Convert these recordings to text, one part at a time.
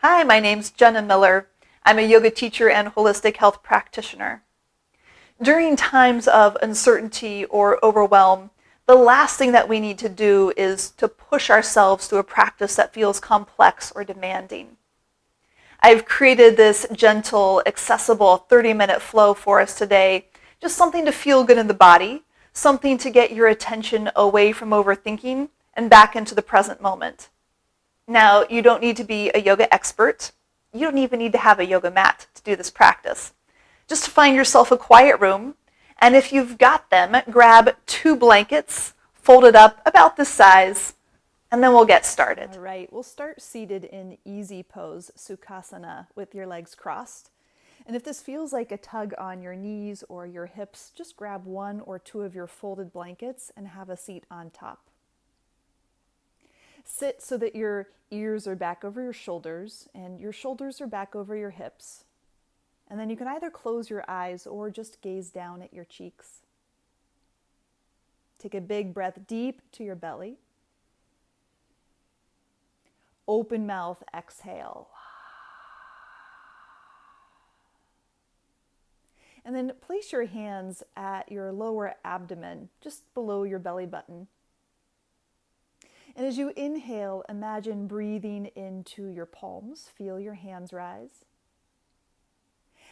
Hi, my name's Jenna Miller. I'm a yoga teacher and holistic health practitioner. During times of uncertainty or overwhelm, the last thing that we need to do is to push ourselves to a practice that feels complex or demanding. I've created this gentle, accessible 30-minute flow for us today, just something to feel good in the body, something to get your attention away from overthinking and back into the present moment. Now, you don't need to be a yoga expert. You don't even need to have a yoga mat to do this practice. Just find yourself a quiet room, and if you've got them, grab 2 blankets, fold it up about this size, and then we'll get started. All right, we'll start seated in easy pose, Sukhasana, with your legs crossed. And if this feels like a tug on your knees or your hips, just grab 1 or 2 of your folded blankets and have a seat on top. Sit so that your ears are back over your shoulders and your shoulders are back over your hips. And then you can either close your eyes or just gaze down at your cheeks. Take a big breath deep to your belly. Open mouth, exhale. And then place your hands at your lower abdomen, just below your belly button. And as you inhale, imagine breathing into your palms. Feel your hands rise.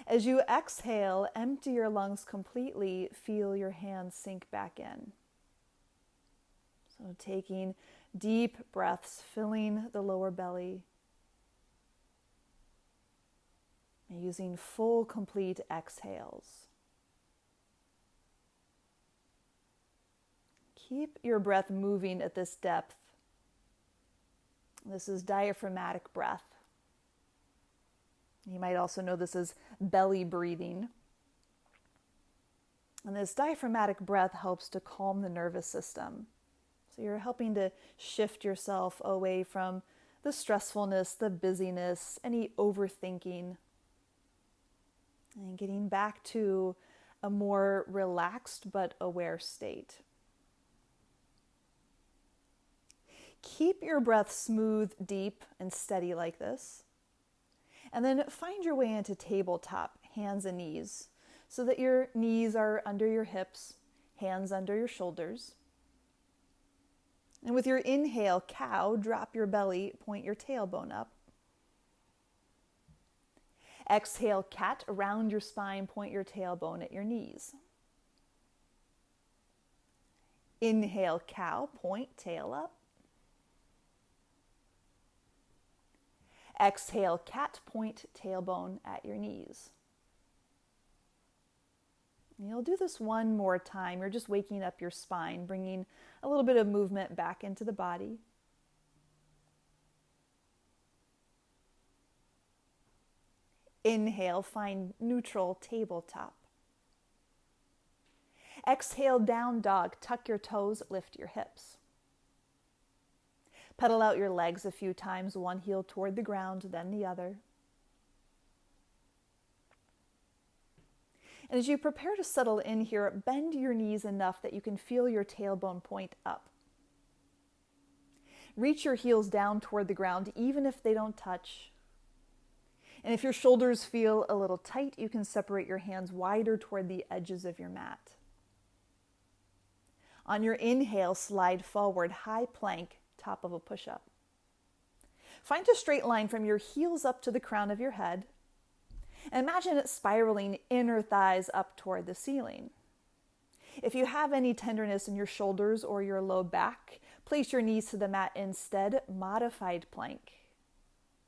As you exhale, empty your lungs completely. Feel your hands sink back in. So taking deep breaths, filling the lower belly. And using full, complete exhales. Keep your breath moving at this depth. This is diaphragmatic breath. You might also know this as belly breathing. And this diaphragmatic breath helps to calm the nervous system. So you're helping to shift yourself away from the stressfulness, the busyness, any overthinking, and getting back to a more relaxed but aware state. Keep your breath smooth, deep, and steady like this. And then find your way into tabletop, hands and knees, so that your knees are under your hips, hands under your shoulders. And with your inhale, cow, drop your belly, point your tailbone up. Exhale, cat, round your spine, point your tailbone at your knees. Inhale, cow, point, tail up. Exhale, cat, point, tailbone at your knees. And you'll do this one more time. You're just waking up your spine, bringing a little bit of movement back into the body. Inhale, find neutral tabletop. Exhale, down dog, tuck your toes, lift your hips. Pedal out your legs a few times, one heel toward the ground, then the other. And as you prepare to settle in here, bend your knees enough that you can feel your tailbone point up. Reach your heels down toward the ground, even if they don't touch. And if your shoulders feel a little tight, you can separate your hands wider toward the edges of your mat. On your inhale, slide forward, high plank, top of a push-up. Find a straight line from your heels up to the crown of your head. Imagine it spiraling inner thighs up toward the ceiling. If you have any tenderness in your shoulders or your low back, place your knees to the mat instead, modified plank.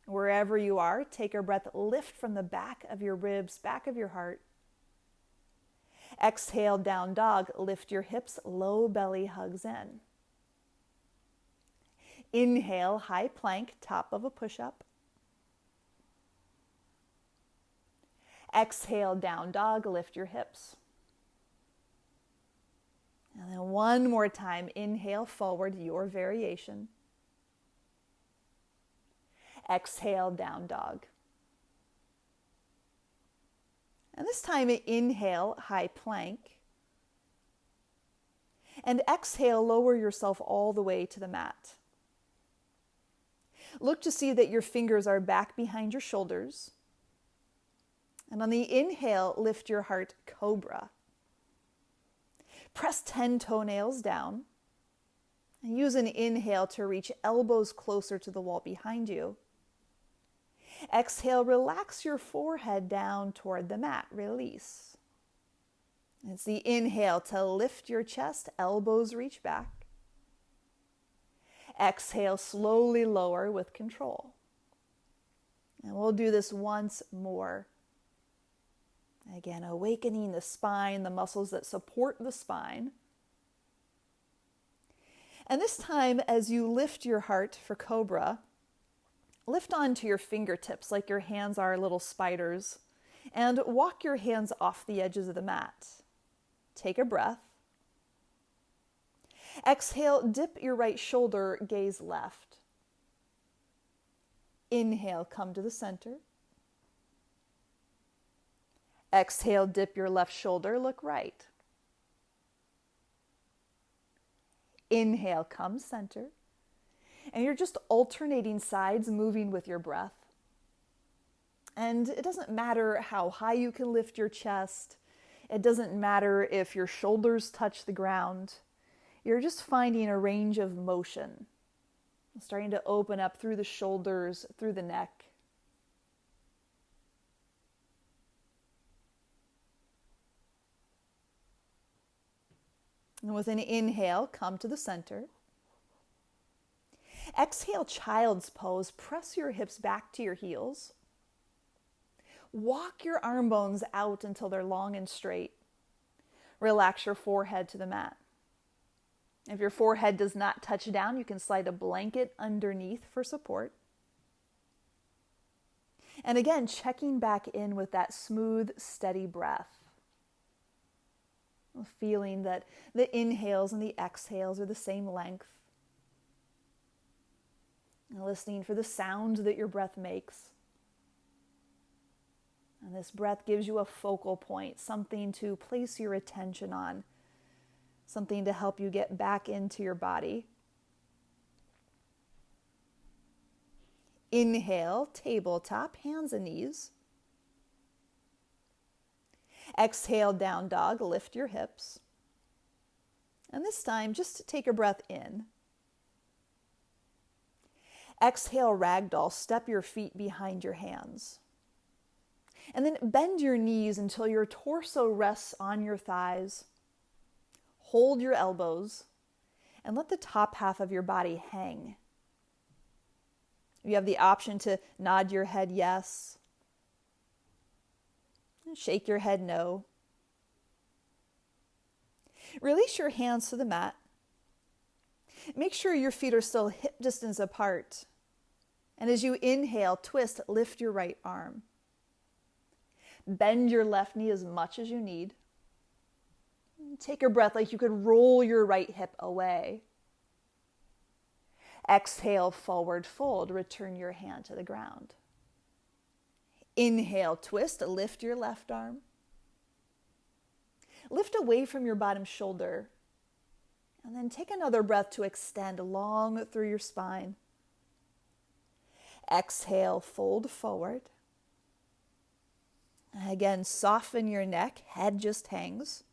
Wherever you are, take a breath, lift from the back of your ribs, back of your heart. Exhale, down dog, lift your hips, low belly hugs in. Inhale, high plank, top of a push-up. Exhale, down dog, lift your hips. And then one more time, inhale forward, your variation. Exhale, down dog. And this time, inhale, high plank. And exhale, lower yourself all the way to the mat. Look to see that your fingers are back behind your shoulders. And on the inhale, lift your heart, cobra. Press 10 toenails down. And use an inhale to reach elbows closer to the wall behind you. Exhale, relax your forehead down toward the mat. Release. It's the inhale to lift your chest, elbows reach back. Exhale, slowly lower with control. And we'll do this once more. Again, awakening the spine, the muscles that support the spine. And this time, as you lift your heart for cobra, lift onto your fingertips like your hands are little spiders, and walk your hands off the edges of the mat. Take a breath. Exhale, dip your right shoulder, gaze left. Inhale, come to the center. Exhale, dip your left shoulder, look right. Inhale, come center. And you're just alternating sides, moving with your breath. And it doesn't matter how high you can lift your chest. It doesn't matter if your shoulders touch the ground. You're just finding a range of motion. Starting to open up through the shoulders, through the neck. And with an inhale, come to the center. Exhale, child's pose. Press your hips back to your heels. Walk your arm bones out until they're long and straight. Relax your forehead to the mat. If your forehead does not touch down, you can slide a blanket underneath for support. And again, checking back in with that smooth, steady breath. Feeling that the inhales and the exhales are the same length. And listening for the sound that your breath makes. And this breath gives you a focal point, something to place your attention on, something to help you get back into your body. Inhale, tabletop, hands and knees. Exhale, down dog, lift your hips. And this time, just take a breath in. Exhale, ragdoll, step your feet behind your hands. And then bend your knees until your torso rests on your thighs. Hold your elbows and let the top half of your body hang. You have the option to nod your head yes, shake your head no. Release your hands to the mat. Make sure your feet are still hip distance apart. And as you inhale, twist, lift your right arm. Bend your left knee as much as you need. Take a breath like you could roll your right hip away. Exhale, forward fold, return your hand to the ground. Inhale, twist, lift your left arm. Lift away from your bottom shoulder. And then take another breath to extend long through your spine. Exhale, fold forward. Again, soften your neck, head just hangs.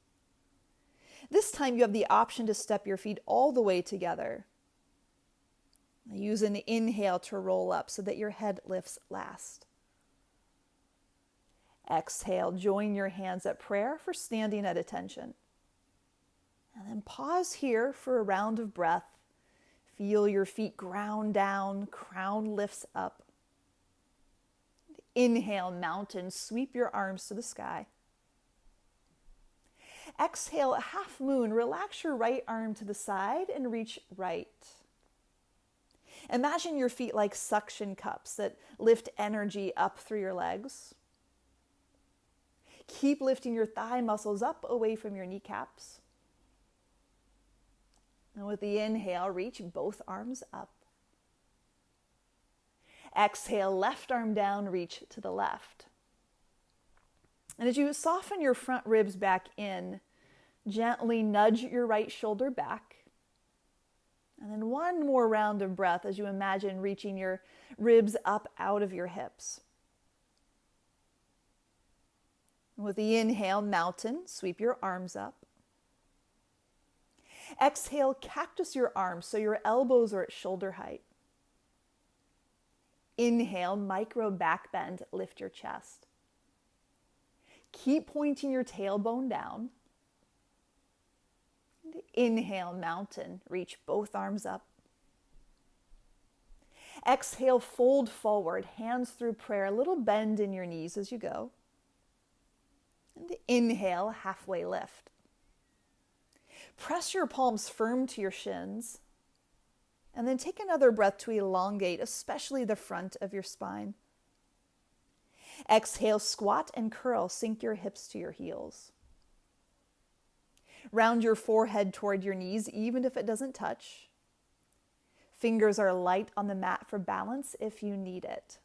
This time you have the option to step your feet all the way together. Use an inhale to roll up so that your head lifts last. Exhale, join your hands at prayer for standing at attention. And then pause here for a round of breath. Feel your feet ground down, crown lifts up. Inhale, mountain, sweep your arms to the sky. Exhale, half moon, relax your right arm to the side and reach right. Imagine your feet like suction cups that lift energy up through your legs. Keep lifting your thigh muscles up away from your kneecaps. And with the inhale, reach both arms up. Exhale, left arm down, reach to the left. And as you soften your front ribs back in, gently nudge your right shoulder back. And then one more round of breath as you imagine reaching your ribs up out of your hips. With the inhale, mountain, sweep your arms up. Exhale, cactus your arms so your elbows are at shoulder height. Inhale, micro back bend, lift your chest. Keep pointing your tailbone down. And inhale, mountain, reach both arms up. Exhale, fold forward, hands through prayer, a little bend in your knees as you go. And inhale, halfway lift. Press your palms firm to your shins. And then take another breath to elongate, especially the front of your spine. Exhale, squat and curl, sink your hips to your heels. Round your forehead toward your knees, even if it doesn't touch. Fingers are light on the mat for balance if you need it.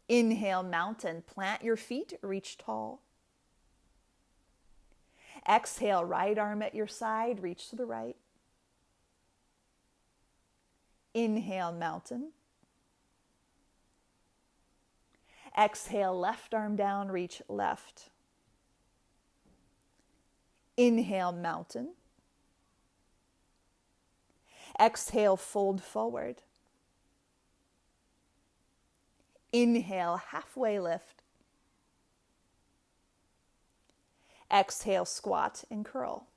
Inhale, mountain, plant your feet, reach tall. Exhale, right arm at your side, reach to the right. Inhale, mountain. Exhale, left arm down, reach left. Inhale, mountain. Exhale, fold forward. Inhale, halfway lift. Exhale, squat and curl.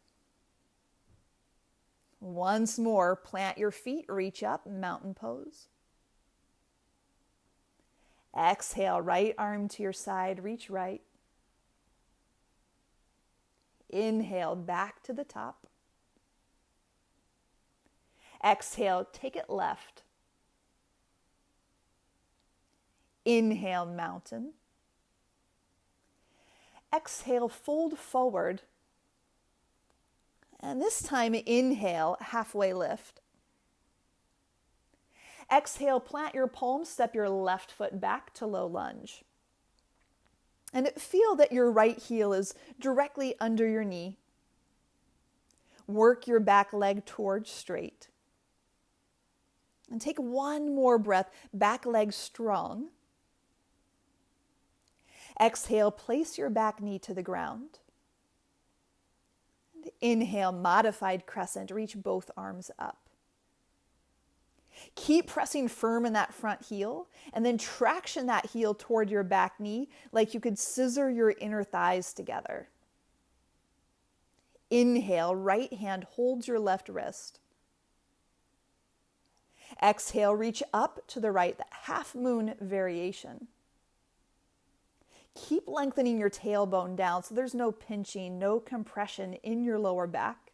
Once more, plant your feet, reach up, mountain pose. Exhale, right arm to your side, reach right. Inhale, back to the top. Exhale, take it left. Inhale, mountain. Exhale, fold forward. And this time, inhale, halfway lift. Exhale, plant your palms, step your left foot back to low lunge. And feel that your right heel is directly under your knee. Work your back leg towards straight. And take one more breath, back leg strong. Exhale, place your back knee to the ground. And inhale, modified crescent, reach both arms up. Keep pressing firm in that front heel, and then traction that heel toward your back knee like you could scissor your inner thighs together. Inhale, right hand holds your left wrist. Exhale, reach up to the right, that half moon variation. Keep lengthening your tailbone down so there's no pinching, no compression in your lower back.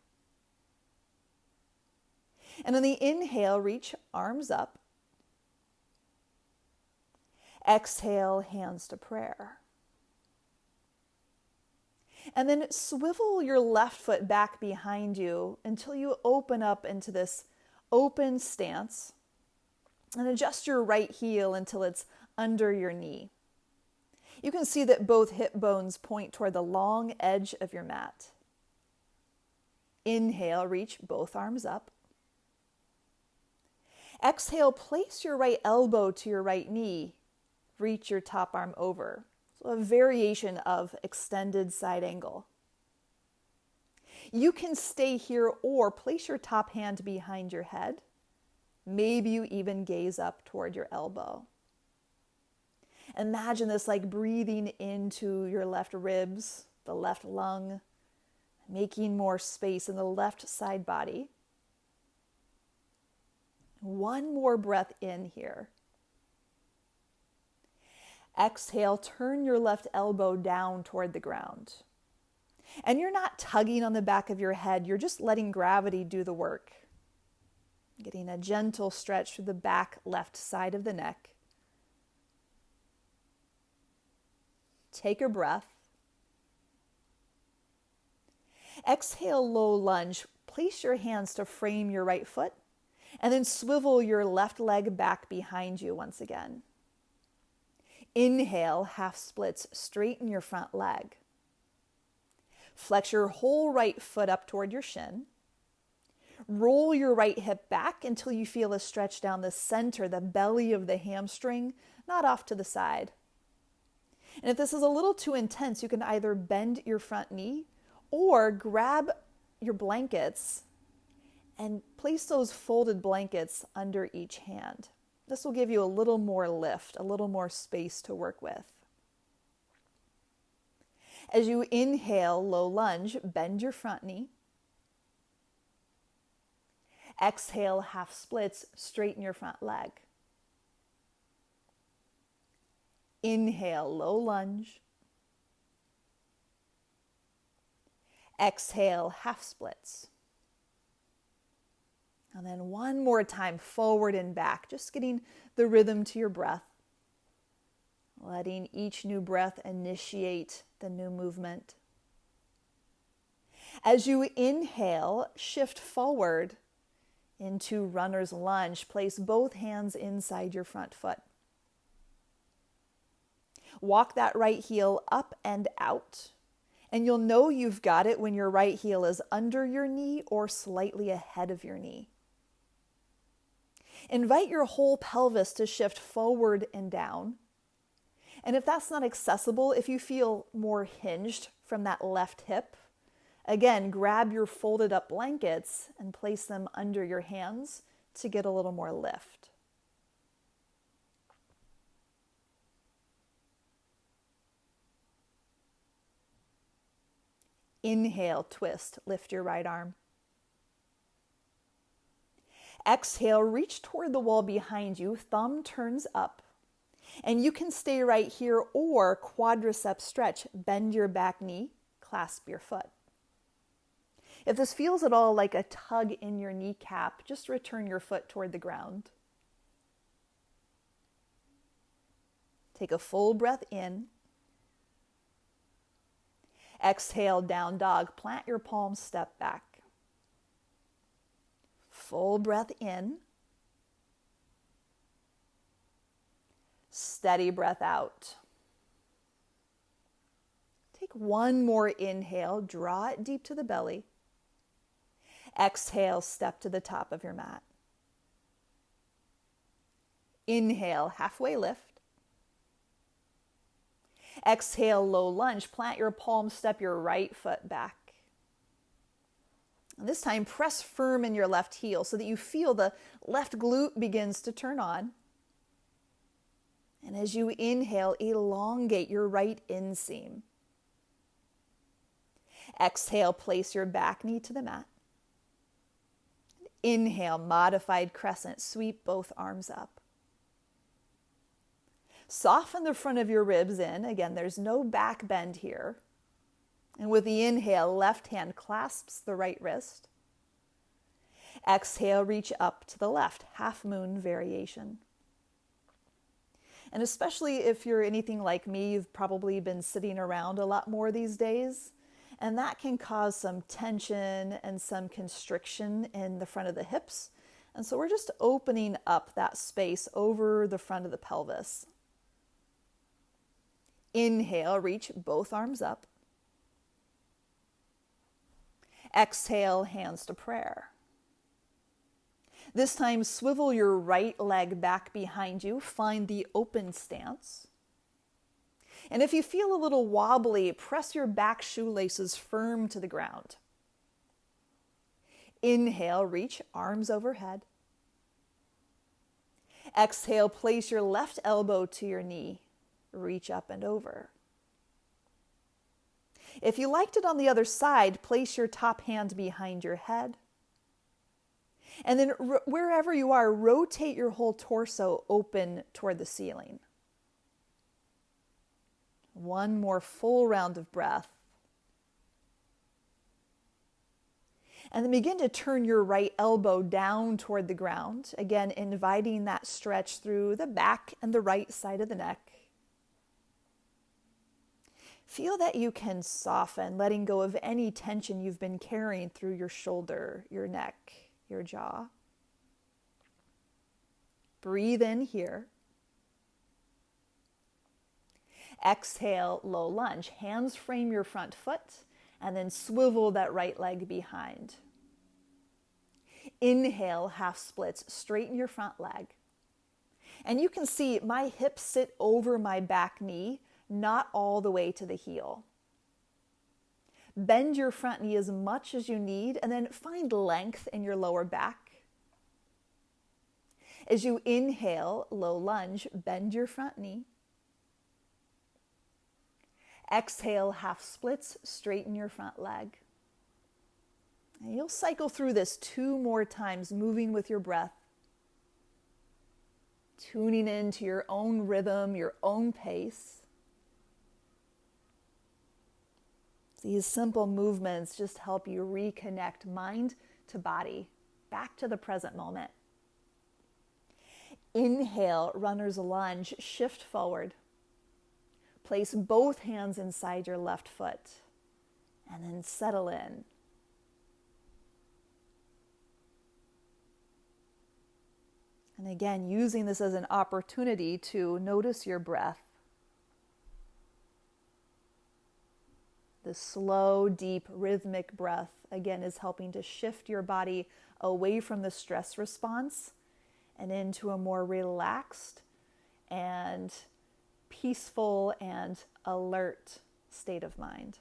And on the inhale, reach arms up. Exhale, hands to prayer. And then swivel your left foot back behind you until you open up into this open stance. And adjust your right heel until it's under your knee. You can see that both hip bones point toward the long edge of your mat. Inhale, reach both arms up. Exhale, place your right elbow to your right knee. Reach your top arm over. So a variation of extended side angle. You can stay here or place your top hand behind your head. Maybe you even gaze up toward your elbow. Imagine this like breathing into your left ribs, the left lung, making more space in the left side body. One more breath in here. Exhale, turn your left elbow down toward the ground. And you're not tugging on the back of your head, you're just letting gravity do the work. Getting a gentle stretch through the back left side of the neck. Take a breath. Exhale, low lunge. Place your hands to frame your right foot. And then swivel your left leg back behind you once again. Inhale, half splits, straighten your front leg. Flex your whole right foot up toward your shin. Roll your right hip back until you feel a stretch down the center, the belly of the hamstring, not off to the side. And if this is a little too intense, you can either bend your front knee or grab your blankets and place those folded blankets under each hand. This will give you a little more lift, a little more space to work with. As you inhale, low lunge, bend your front knee. Exhale, half splits, straighten your front leg. Inhale, low lunge. Exhale, half splits. And then one more time, forward and back, just getting the rhythm to your breath. Letting each new breath initiate the new movement. As you inhale, shift forward into runner's lunge. Place both hands inside your front foot. Walk that right heel up and out. And you'll know you've got it when your right heel is under your knee or slightly ahead of your knee. Invite your whole pelvis to shift forward and down. And if that's not accessible, if you feel more hinged from that left hip, again, grab your folded up blankets and place them under your hands to get a little more lift. Inhale, twist, lift your right arm. Exhale, reach toward the wall behind you, thumb turns up. And you can stay right here or quadricep stretch, bend your back knee, clasp your foot. If this feels at all like a tug in your kneecap, just return your foot toward the ground. Take a full breath in. Exhale, down dog. Plant your palms, step back. Full breath in. Steady breath out. Take one more inhale, draw it deep to the belly. Exhale, step to the top of your mat. Inhale, halfway lift. Exhale, low lunge. Plant your palms, step your right foot back. And this time, press firm in your left heel so that you feel the left glute begins to turn on. And as you inhale, elongate your right inseam. Exhale, place your back knee to the mat. Inhale, modified crescent, sweep both arms up. Soften the front of your ribs in. Again, there's no back bend here. And with the inhale, left hand clasps the right wrist. Exhale, reach up to the left, half moon variation. And especially if you're anything like me, you've probably been sitting around a lot more these days. And that can cause some tension and some constriction in the front of the hips. And so we're just opening up that space over the front of the pelvis. Inhale, reach both arms up. Exhale, hands to prayer. This time, swivel your right leg back behind you. Find the open stance. And if you feel a little wobbly, press your back shoelaces firm to the ground. Inhale, reach arms overhead. Exhale, place your left elbow to your knee. Reach up and over. If you liked it on the other side, place your top hand behind your head. And then wherever you are, rotate your whole torso open toward the ceiling. One more full round of breath. And then begin to turn your right elbow down toward the ground. Again, inviting that stretch through the back and the right side of the neck. Feel that you can soften, letting go of any tension you've been carrying through your shoulder, your neck, your jaw. Breathe in here. Exhale, low lunge. Hands frame your front foot and then swivel that right leg behind. Inhale, half splits, straighten your front leg. And you can see my hips sit over my back knee, not all the way to the heel. Bend your front knee as much as you need, and then find length in your lower back. As you inhale, low lunge, bend your front knee. Exhale, half splits, straighten your front leg. And you'll cycle through this 2 more times, moving with your breath, tuning into your own rhythm, your own pace. These simple movements just help you reconnect mind to body, back to the present moment. Inhale, runner's lunge, shift forward. Place both hands inside your left foot, and then settle in. And again, using this as an opportunity to notice your breath. The slow, deep, rhythmic breath, again, is helping to shift your body away from the stress response and into a more relaxed and peaceful and alert state of mind.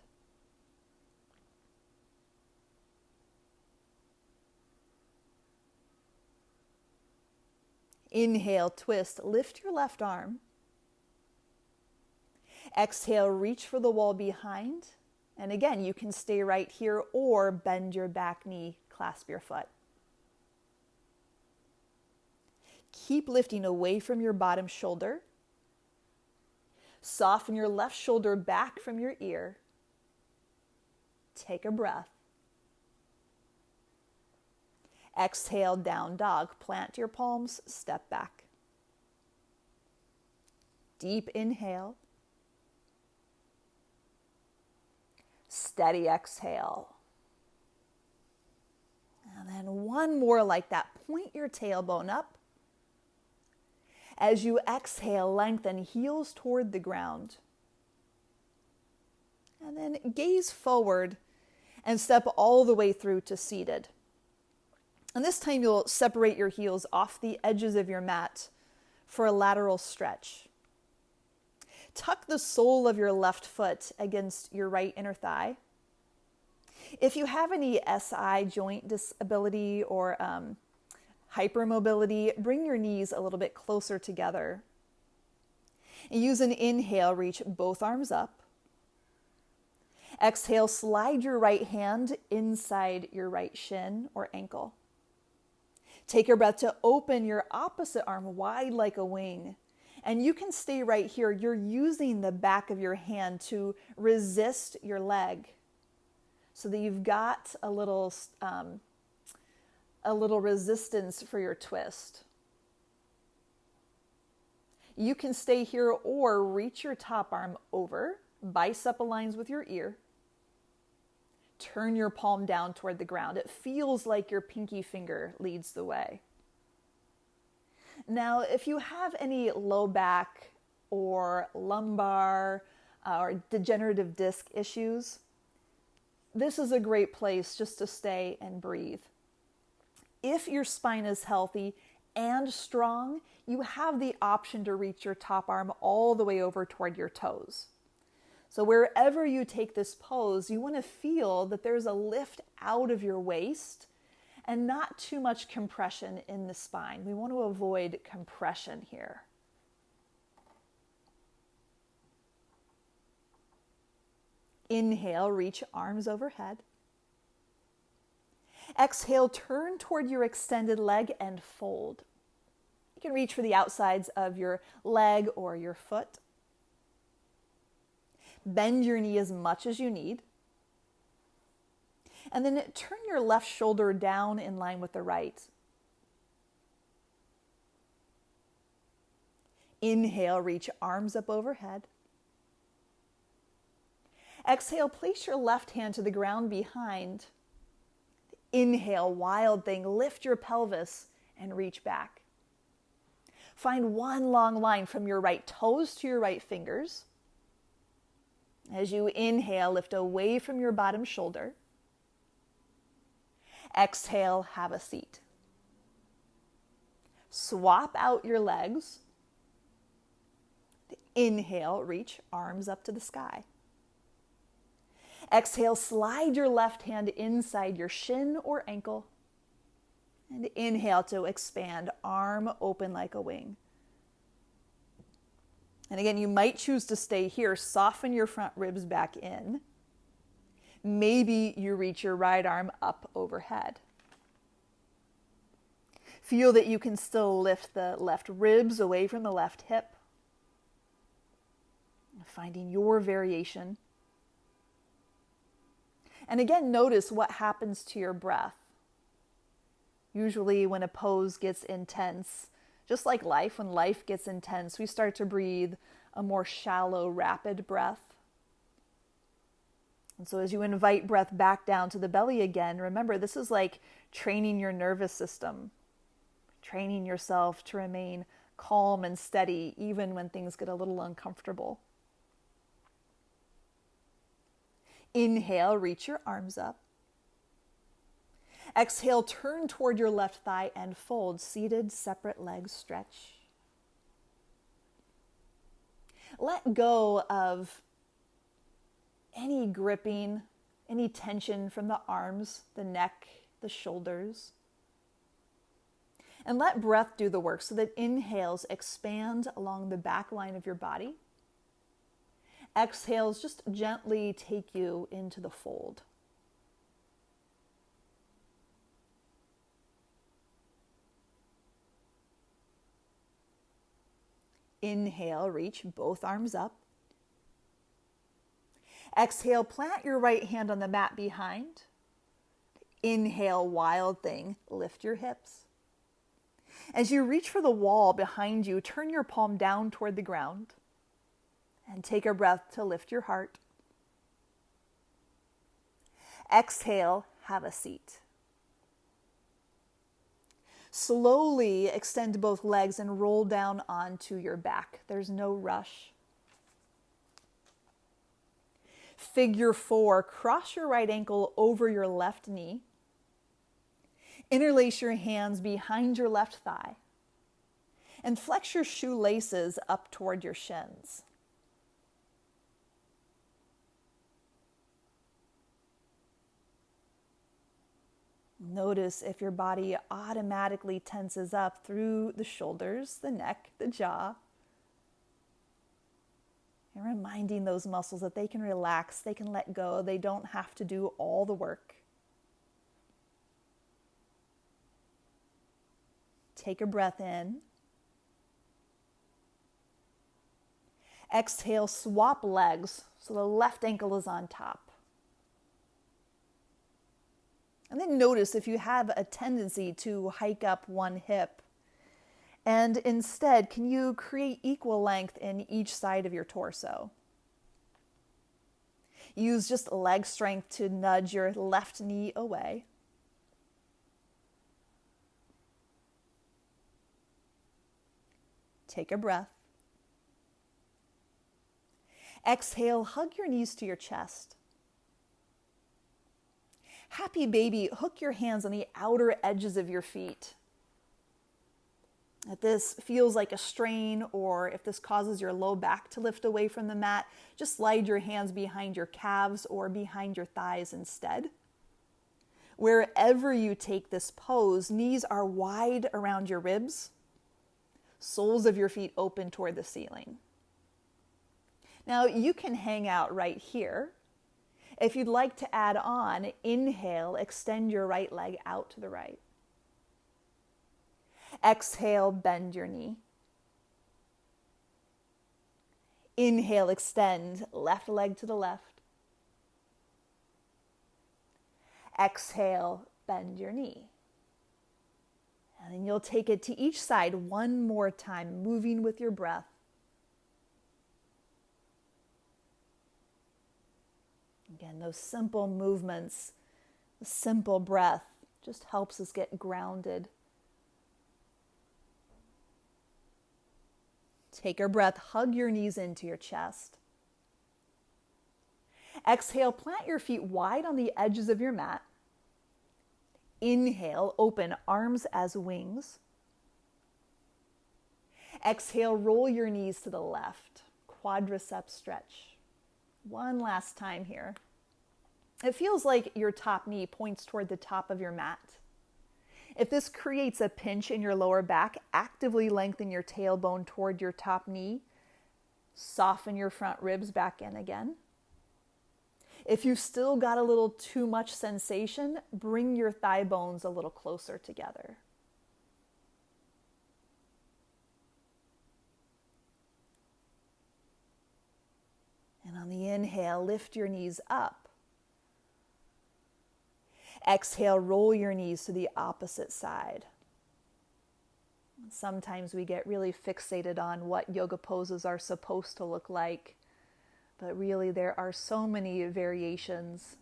Inhale, twist, lift your left arm. Exhale, reach for the wall behind. And again, you can stay right here or bend your back knee, clasp your foot. Keep lifting away from your bottom shoulder. Soften your left shoulder back from your ear. Take a breath. Exhale, down dog. Plant your palms, step back. Deep inhale. Steady exhale. And then one more like that. Point your tailbone up. As you exhale, lengthen heels toward the ground. And then gaze forward and step all the way through to seated. And this time you'll separate your heels off the edges of your mat for a lateral stretch. Tuck the sole of your left foot against your right inner thigh. If you have any SI joint disability or hypermobility, bring your knees a little bit closer together. And use an inhale, reach both arms up. Exhale, slide your right hand inside your right shin or ankle. Take your breath to open your opposite arm wide like a wing. And you can stay right here. You're using the back of your hand to resist your leg so that you've got a little resistance for your twist. You can stay here or reach your top arm over, bicep aligns with your ear. Turn your palm down toward the ground. It feels like your pinky finger leads the way. Now, if you have any low back or lumbar or degenerative disc issues, this is a great place just to stay and breathe. If your spine is healthy and strong, you have the option to reach your top arm all the way over toward your toes. So wherever you take this pose, you want to feel that there's a lift out of your waist and not too much compression in the spine. We want to avoid compression here. Inhale, reach arms overhead. Exhale, turn toward your extended leg and fold. You can reach for the outsides of your leg or your foot. Bend your knee as much as you need. And then turn your left shoulder down in line with the right. Inhale, reach arms up overhead. Exhale, place your left hand to the ground behind. Inhale, wild thing, lift your pelvis and reach back. Find one long line from your right toes to your right fingers. As you inhale, lift away from your bottom shoulder. Exhale, have a seat. Swap out your legs. Inhale, reach arms up to the sky. Exhale, slide your left hand inside your shin or ankle. And inhale to expand, arm open like a wing. And again, you might choose to stay here. Soften your front ribs back in. Maybe you reach your right arm up overhead. Feel that you can still lift the left ribs away from the left hip. Finding your variation. And again, notice what happens to your breath. Usually when a pose gets intense, just like life, when life gets intense, we start to breathe a more shallow, rapid breath. And so as you invite breath back down to the belly again, remember this is like training your nervous system, training yourself to remain calm and steady even when things get a little uncomfortable. Inhale, reach your arms up. Exhale, turn toward your left thigh and fold. Seated, separate legs stretch. Let go of any gripping, any tension from the arms, the neck, the shoulders. And let breath do the work so that inhales expand along the back line of your body. Exhales just gently take you into the fold. Inhale, reach both arms up. Exhale, plant your right hand on the mat behind. Inhale, wild thing, lift your hips. As you reach for the wall behind you, turn your palm down toward the ground and take a breath to lift your heart. Exhale, have a seat. Slowly extend both legs and roll down onto your back. There's no rush. Figure 4, cross your right ankle over your left knee. Interlace your hands behind your left thigh. And flex your shoelaces up toward your shins. Notice if your body automatically tenses up through the shoulders, the neck, the jaw. And reminding those muscles that they can relax, they can let go, they don't have to do all the work. Take a breath in. Exhale, swap legs so the left ankle is on top. And then notice if you have a tendency to hike up one hip. And instead, can you create equal length in each side of your torso? Use just leg strength to nudge your left knee away. Take a breath. Exhale, hug your knees to your chest. Happy baby, hook your hands on the outer edges of your feet. If this feels like a strain or if this causes your low back to lift away from the mat, just slide your hands behind your calves or behind your thighs instead. Wherever you take this pose, knees are wide around your ribs, soles of your feet open toward the ceiling. Now you can hang out right here. If you'd like to add on, inhale, extend your right leg out to the right. Exhale, bend your knee. Inhale, extend, left leg to the left. Exhale, bend your knee. And then you'll take it to each side one more time, moving with your breath. Again, those simple movements, the simple breath just helps us get grounded. Take a breath, hug your knees into your chest. Exhale, plant your feet wide on the edges of your mat. Inhale, open arms as wings. Exhale, roll your knees to the left. Quadricep stretch. One last time here. It feels like your top knee points toward the top of your mat. If this creates a pinch in your lower back, actively lengthen your tailbone toward your top knee. Soften your front ribs back in again. If you've still got a little too much sensation, bring your thigh bones a little closer together. And on the inhale, lift your knees up. Exhale, roll your knees to the opposite side. Sometimes we get really fixated on what yoga poses are supposed to look like, but really there are so many variations.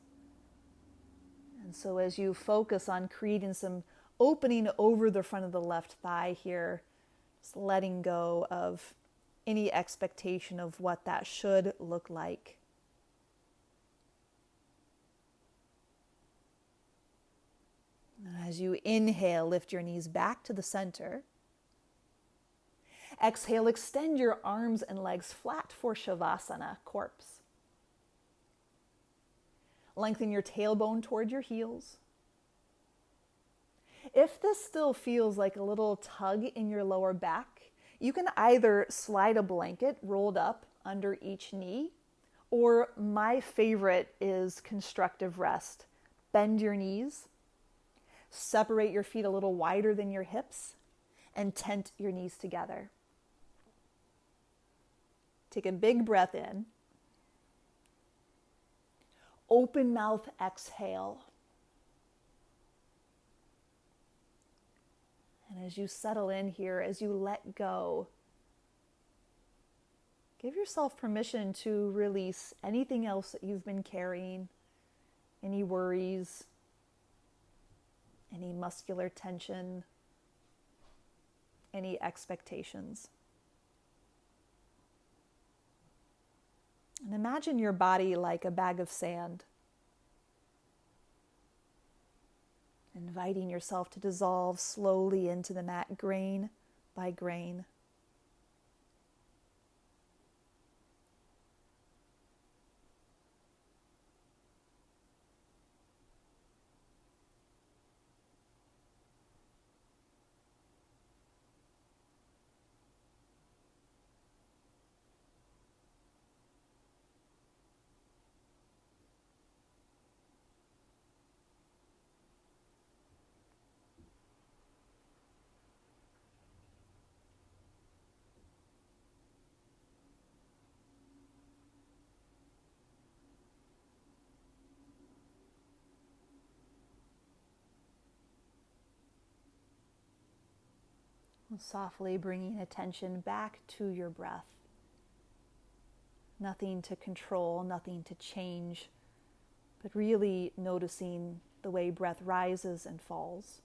And so as you focus on creating some opening over the front of the left thigh here, just letting go of any expectation of what that should look like. As you inhale, lift your knees back to the center. Exhale, extend your arms and legs flat for Shavasana, corpse. Lengthen your tailbone toward your heels. If this still feels like a little tug in your lower back, you can either slide a blanket rolled up under each knee, or my favorite is constructive rest. Bend your knees. Separate your feet a little wider than your hips and tent your knees together. Take a big breath in. Open mouth, exhale. And as you settle in here, as you let go, give yourself permission to release anything else that you've been carrying, any worries, any muscular tension, any expectations. And imagine your body like a bag of sand, inviting yourself to dissolve slowly into the mat, grain by grain. Softly bringing attention back to your breath. Nothing to control, nothing to change, but really noticing the way breath rises and falls.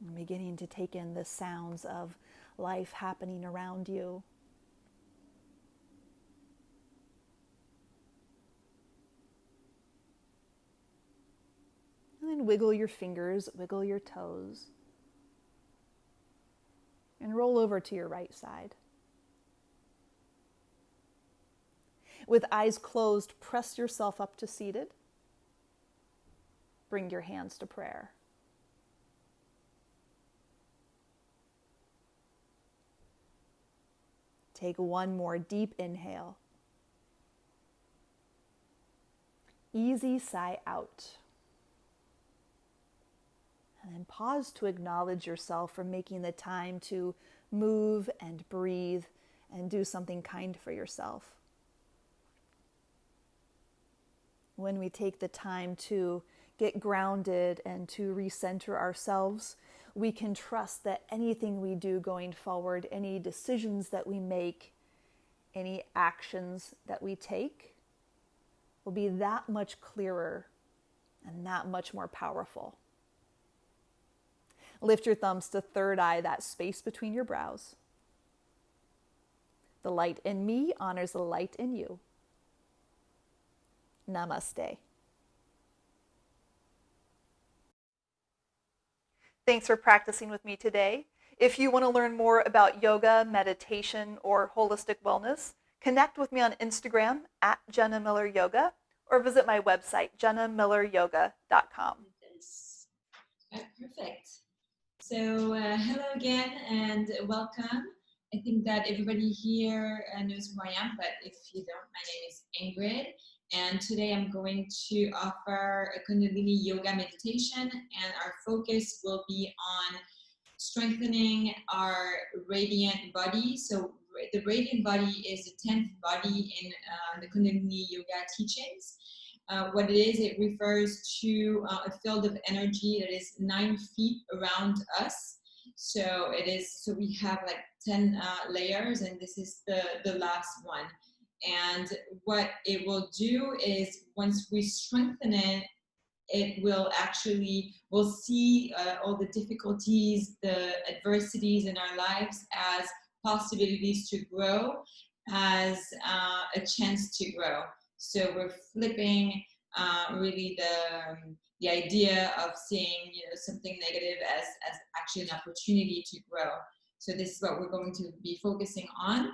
And beginning to take in the sounds of life happening around you. And then wiggle your fingers, wiggle your toes. And roll over to your right side. With eyes closed, press yourself up to seated. Bring your hands to prayer. Take one more deep inhale. Easy sigh out. And then pause to acknowledge yourself for making the time to move and breathe and do something kind for yourself. When we take the time to get grounded and to recenter ourselves, we can trust that anything we do going forward, any decisions that we make, any actions that we take, will be that much clearer and that much more powerful. Lift your thumbs to third eye, that space between your brows. The light in me honors the light in you. Namaste. Thanks for practicing with me today. If you want to learn more about yoga, meditation, or holistic wellness, connect with me on Instagram at Jenna Miller Yoga or visit my website, jennamilleryoga.com. Perfect. So hello again and welcome. I think that everybody here knows who I am, but if you don't, my name is Ingrid. And today I'm going to offer a Kundalini Yoga meditation, and our focus will be on strengthening our radiant body. So the radiant body is the 10th body in the Kundalini Yoga teachings. What it is, it refers to a field of energy that is 9 feet around us. So it is. So we have like 10 layers, and this is the last one. And what it will do is, once we strengthen it, it will actually, we'll see all the difficulties, the adversities in our lives as possibilities to grow, as a chance to grow. So we're flipping really the idea of seeing something negative as actually an opportunity to grow. So this is what we're going to be focusing on.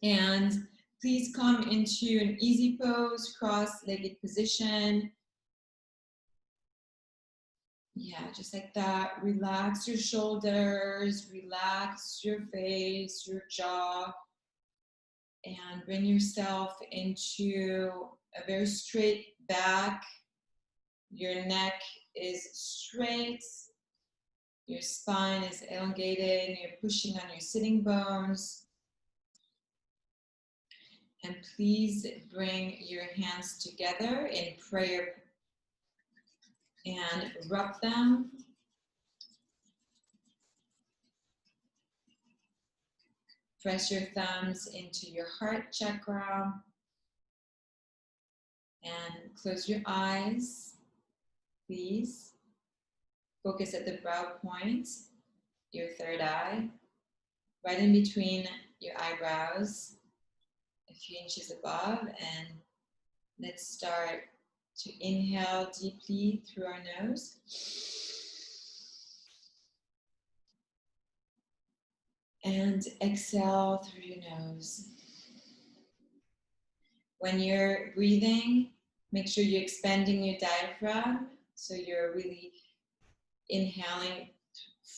And please come into an easy pose, cross-legged position. Yeah, just like that. Relax your shoulders, relax your face, your jaw, and bring yourself into a very straight back. Your neck is straight, your spine is elongated, and you're pushing on your sitting bones. And please bring your hands together in prayer and rub them. Press your thumbs into your heart chakra and close your eyes, please. Focus at the brow point, your third eye, right in between your eyebrows, a few inches above. And let's start to inhale deeply through our nose. And exhale through your nose. When you're breathing, make sure you're expanding your diaphragm, so you're really inhaling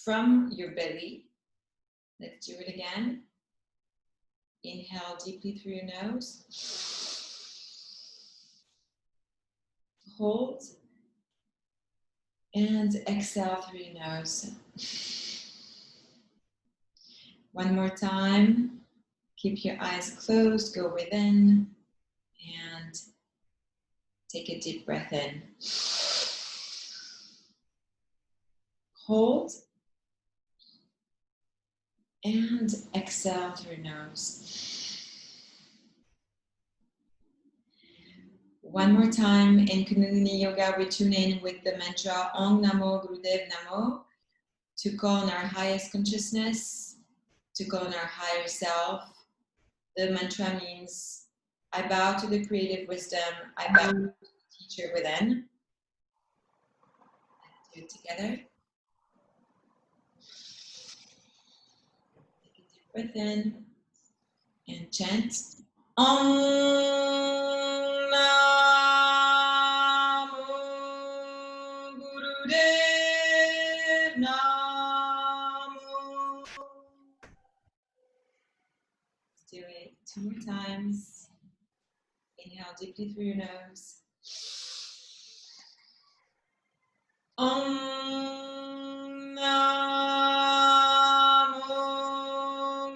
from your belly. Let's do it again. Inhale deeply through your nose. Hold. And exhale through your nose. One more time. Keep your eyes closed, go within, and take a deep breath in. Hold. And exhale through your nose. One more time. In Kundalini Yoga, we tune in with the mantra Om Namo Gurudev Namo to call on our highest consciousness, to call on our higher self. The mantra means, I bow to the creative wisdom, I bow to the teacher within. Let's do it together. Take a deep breath in and chant Om Namo Gurudev Namo. Let's do it 2 more times. Inhale deeply through your nose. Om Namo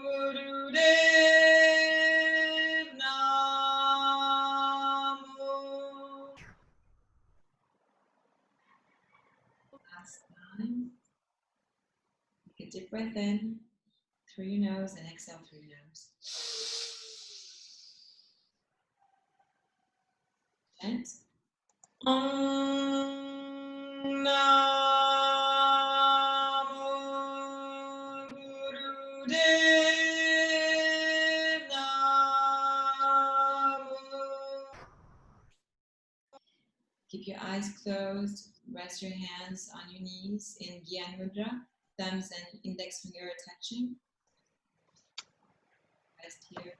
Gurudev Namo. Last time. Take a deep breath in through your nose and exhale through your nose. And Om Namo Gurudev Namo. Keep your eyes closed. Rest your hands on your knees in Gyan Mudra. Thumbs and index finger are touching. Rest here.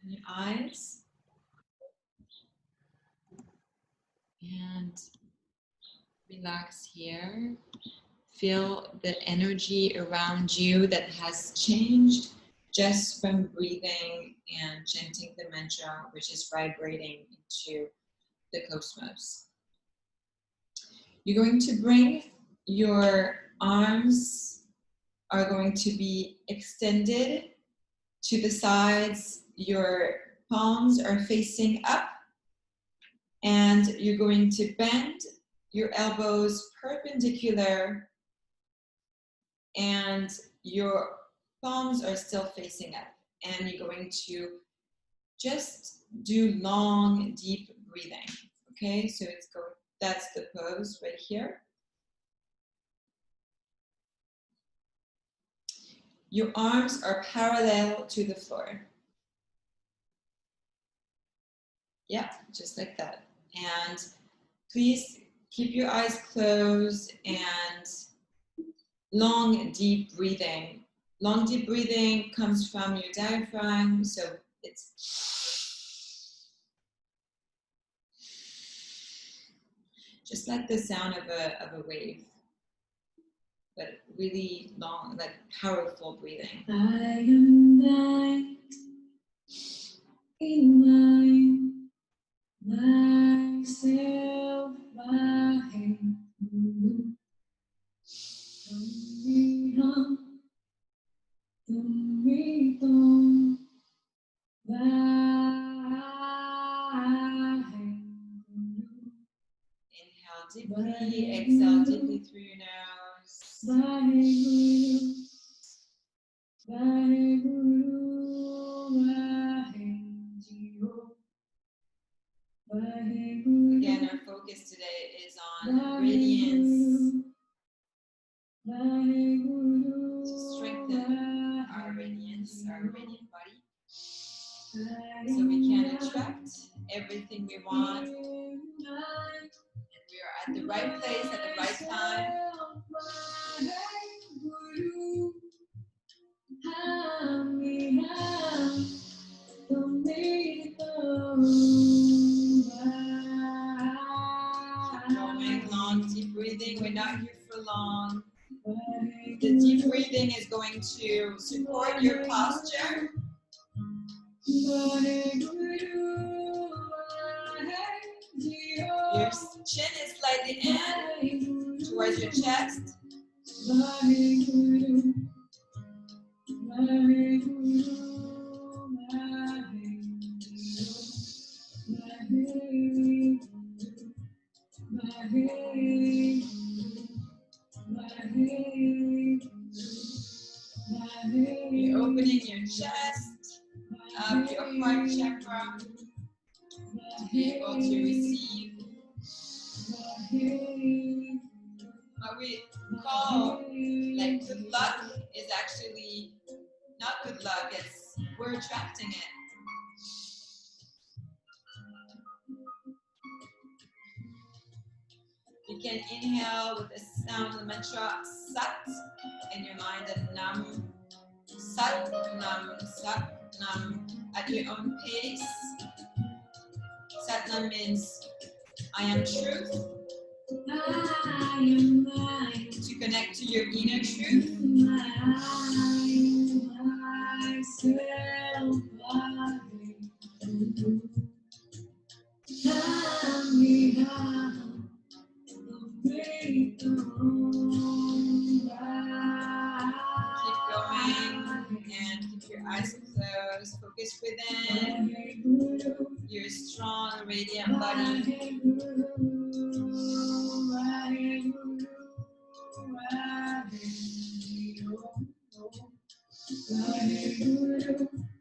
And your eyes. And relax here. Feel the energy around you that has changed just from breathing and chanting the mantra, which is vibrating into the cosmos. You're going to bring your arms are going to be extended to the sides. Your palms are facing up, and you're going to bend your elbows perpendicular, and your palms are still facing up. And you're going to just do long, deep breathing. Okay, so that's the pose right here. Your arms are parallel to the floor. Yeah, just like that. And please keep your eyes closed and long, deep breathing. Long, deep breathing comes from your diaphragm, so it's just like the sound of a wave, but really long, like powerful breathing. I am light in myself, my Guru. Inhale deeply, exhale deeply through your nose. Again, our focus today is on radiance, to strengthen our radiance, our radiant body, so we can attract everything we want, and we are at the right place at the right time. Going long, deep breathing. We're not here for long. The deep breathing is going to support your posture. Your chin is slightly in towards your chest. You're opening your chest, up your heart chakra, to be able to receive what we call like good luck is actually not good luck, it's we're attracting it. You can inhale with the sound of the mantra Sat in your mind and Nam, Sat, Nam at your own pace. Sat Nam means I am truth. I am mine. To connect to your inner truth. Myself, keep going and keep your eyes closed. Focus within your strong, radiant body.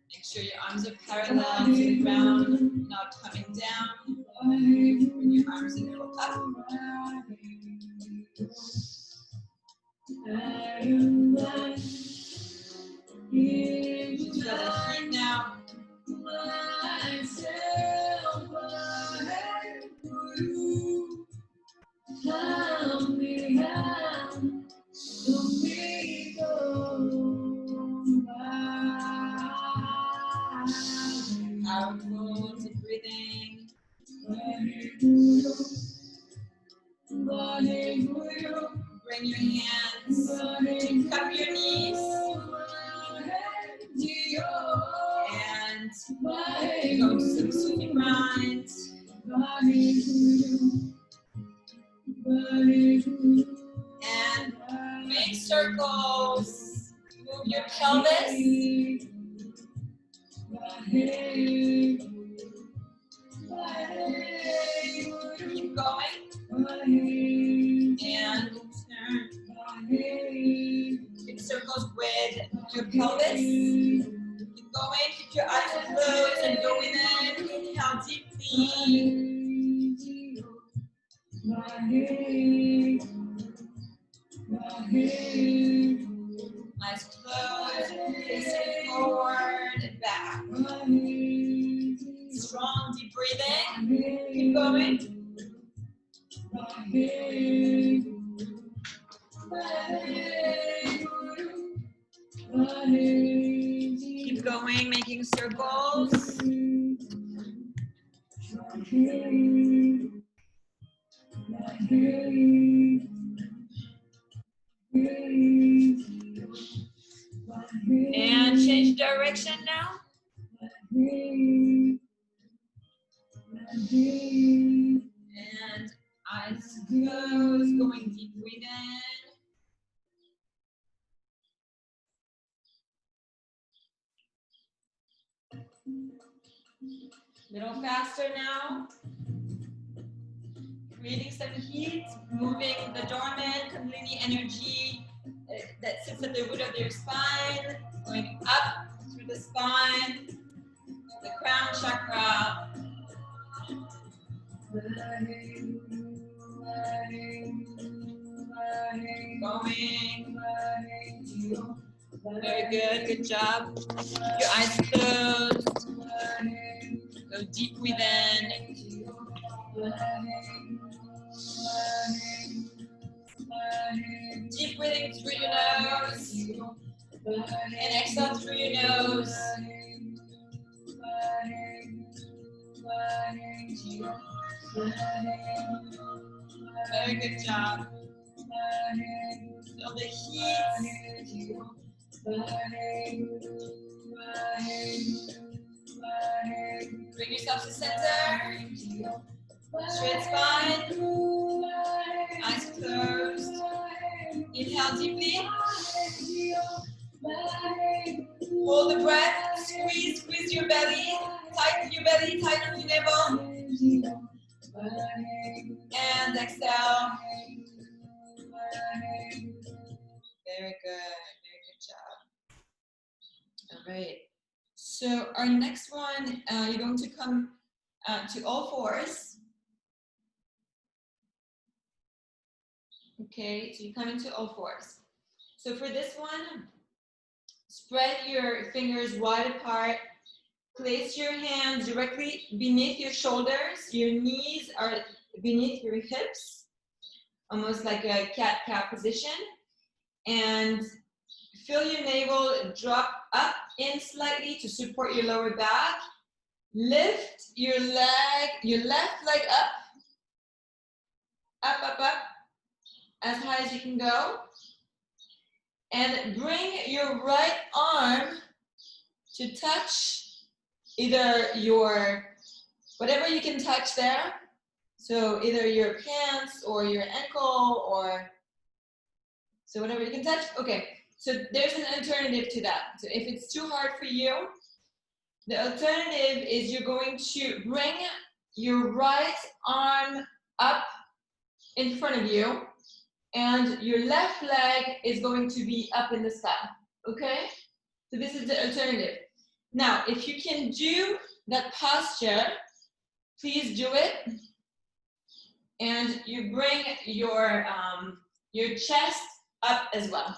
Make sure your arms are parallel to the ground, not coming down. Bring your arms a little up. Feel the heat now. Powerful, deep breathing. Bring your hands to cup your knees. And go to some sweeping grinds. And make circles. Move your pelvis. Keep going. And turn. Make circles with your pelvis. Keep going. Keep your eyes closed and go in. Inhale deeply. Eyes closed, facing forward and back. Strong deep breathing. Keep going. Keep going, making circles. And change direction now. And eyes closed, going deep breathe in. Little faster now. Creating some heat, moving the dormant Kundalini energy that sits at the root of your spine, going up through the spine, the crown chakra. Going. Very good, good job. Your eyes closed. Go deep within. Deep breathing through your nose. And exhale through your nose. Very good job. Feel the heat. Bring yourself to center. Straight spine. Eyes closed. Inhale deeply. Hold the breath. Squeeze your belly. Tighten your belly, tighten your navel. And exhale. Very good job. All right. So our next one, you're going to come to all fours. Okay, so you come into all fours. So for this one, spread your fingers wide apart. Place your hands directly beneath your shoulders. Your knees are beneath your hips, almost like a cat-cow position. And feel your navel drop up in slightly to support your lower back. Lift your left leg up, as high as you can go. And bring your right arm to touch either whatever you can touch there. So either your pants or your ankle so whatever you can touch. Okay, so there's an alternative to that. So if it's too hard for you, the alternative is you're going to bring your right arm up in front of you and your left leg is going to be up in the sky, okay? So this is the alternative. Now, if you can do that posture, please do it. And you bring your chest up as well.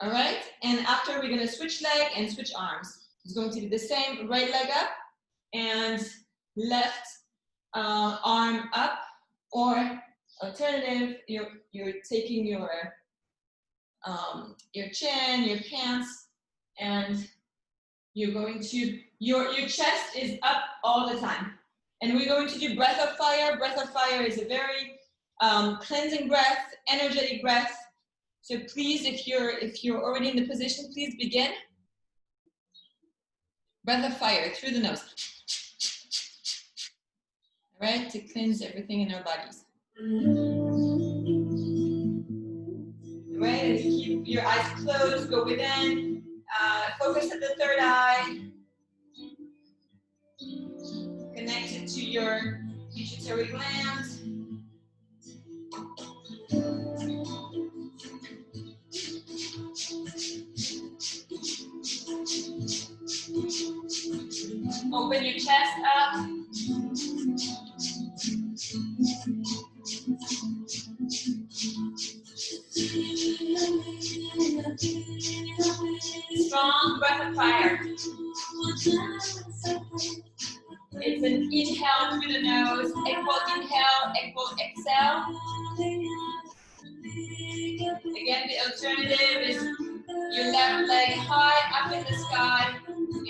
All right, and after we're gonna switch leg and switch arms. It's going to be the same, right leg up and left arm up, or alternative, you're taking your chin, your pants, and you're going to, your chest is up all the time. And we're going to do breath of fire. Breath of fire is a very cleansing breath, energetic breath. So please, if you're already in the position, please begin. Breath of fire through the nose. All right, to cleanse everything in our bodies. All right, and keep your eyes closed, go within, focus at the third eye. Connect it to your pituitary gland. Open your chest up. Strong breath of fire. It's an inhale through the nose, equal inhale, equal exhale. Again, the alternative is your left leg high up in the sky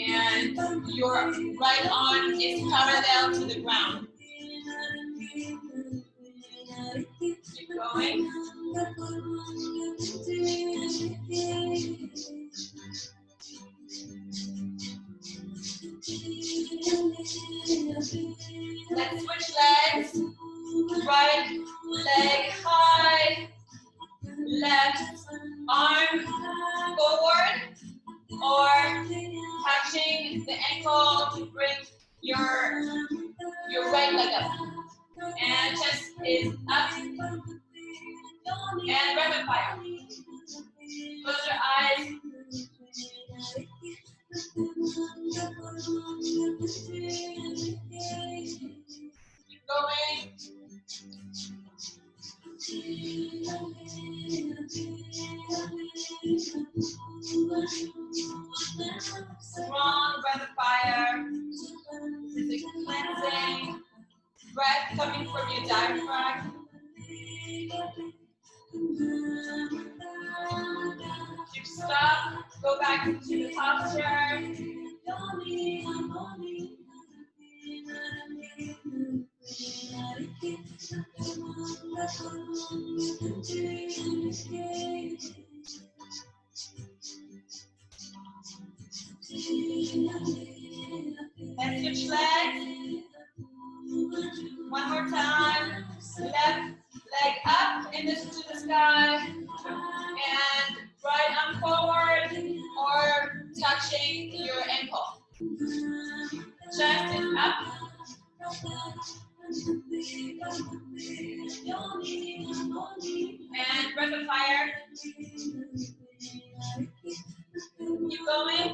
and your right arm is parallel to the ground. Keep going. Let's switch legs. Right leg high, left arm forward, or touching the ankle to bring your right leg up. And chest is up. And rapid fire. Close your eyes. Keep going. Strong breath of fire. This is a cleansing breath coming from your diaphragm. You stop, go back to the posture. And switch legs. One more time. Left leg up and this to the sky. And right arm forward or touching your ankle. Chest is up. And breath of fire. Keep going.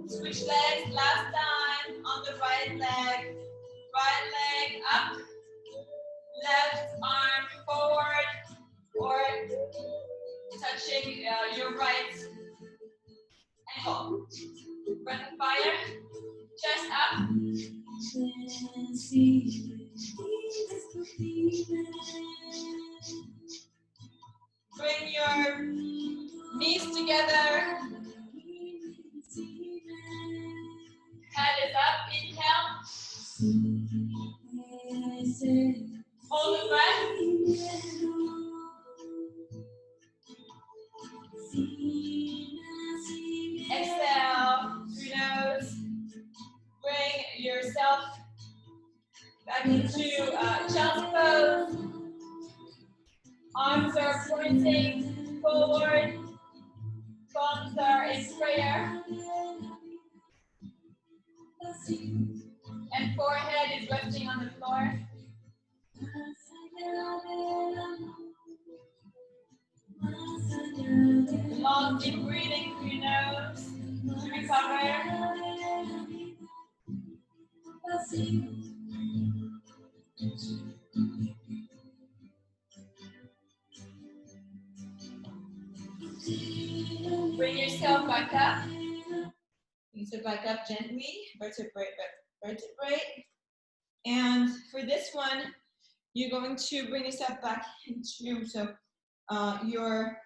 Switch legs last time on the right leg. Right leg up. Left arm forward or touching your right ankle. Breath of fire. Chest up. Bring your knees together. Head is up. Inhale. Hold the breath. Exhale through nose. Bring yourself back into child's pose. Arms are pointing forward. Palms are in prayer. And forehead is resting on the floor. Long deep breathing through your nose to recover. back up. Sit back up gently, vertebrae, vertebrae. And for this one, you're going to bring yourself back into, so your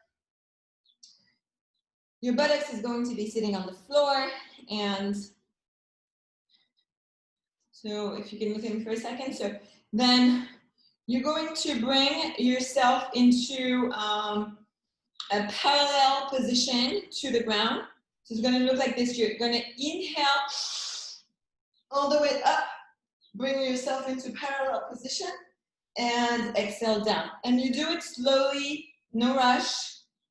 buttocks is going to be sitting on the floor, and so if you can look at me for a second, so then you're going to bring yourself into a parallel position to the ground. So it's going to look like this. You're going to inhale all the way up, bring yourself into parallel position, and exhale down. And you do it slowly, no rush.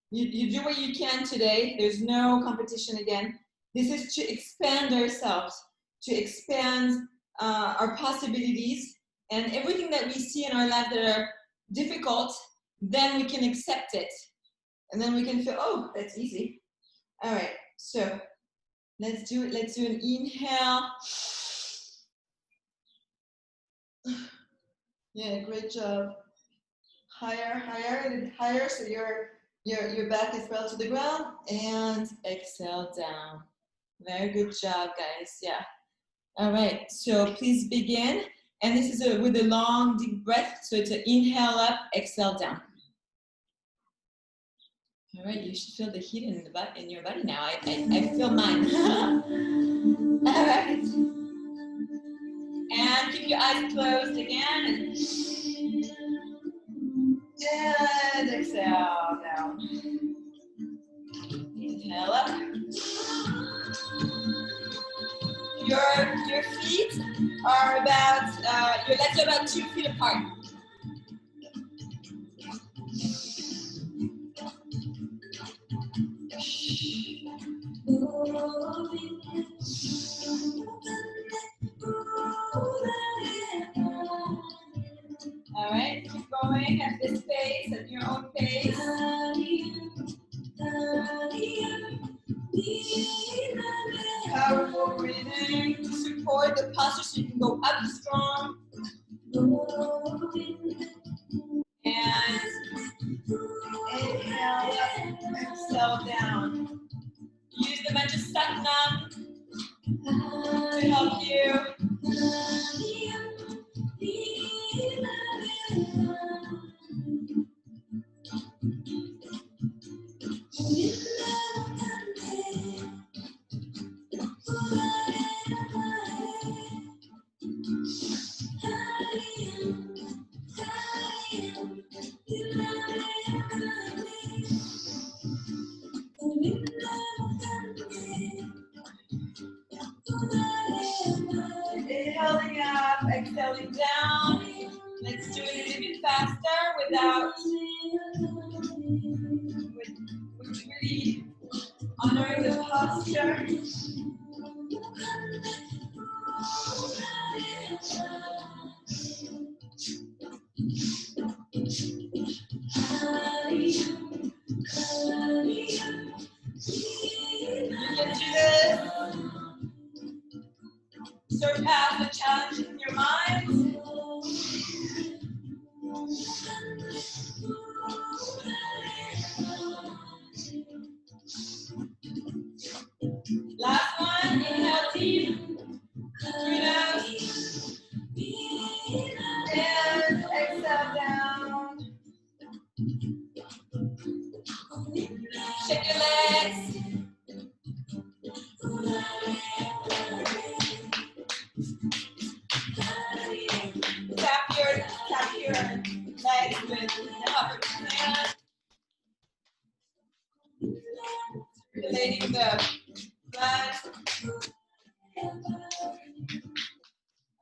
You do what you can today. There's no competition again. This is to expand ourselves, to expand our possibilities, and everything that we see in our life that are difficult, then we can accept it. And then we can feel, oh, that's easy. All right, so let's do it. Let's do an inhale. Yeah, great job. Higher, higher, higher, so your back is fell to the ground, and exhale down. Very good job, guys. Yeah. All right, so please begin. And this is with a long, deep breath. So it's an inhale up, exhale down. All right, you should feel the heat in your body now. I feel mine. All right. And keep your eyes closed again. And exhale down. Inhale up. Your feet are about, your legs are about 2 feet apart. All right, keep going at this pace, at your own pace. Powerful breathing to support the posture so you can go up strong. And inhale up, exhale down. Use the mantra Satnam to help you. Inhaling up, exhaling down. Let's do it a little bit faster without, with really honoring the posture. You can do this. Surpass the challenges in your mind. Last one, inhale deep. Through nose. And exhale down. Shake your legs. Tap your legs with the upper plant. Relating the blood.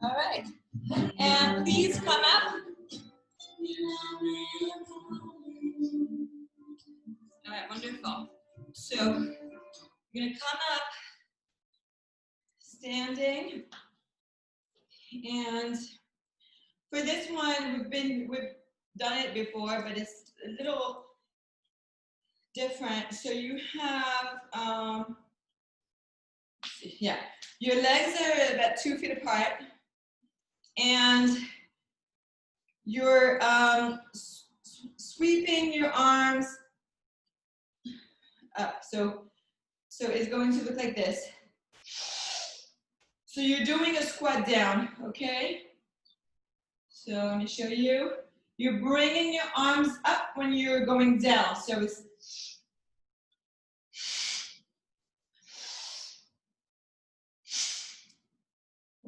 All right. And please come up. All right, wonderful. So you're gonna come up, standing, and for this one, we've done it before, but it's a little different. So you have, yeah, your legs are about 2 feet apart, and you're sweeping your arms up. So So it's going to look like this. So you're doing a squat down, okay? So I'm going to show you. You're bringing your arms up when you're going down. So it's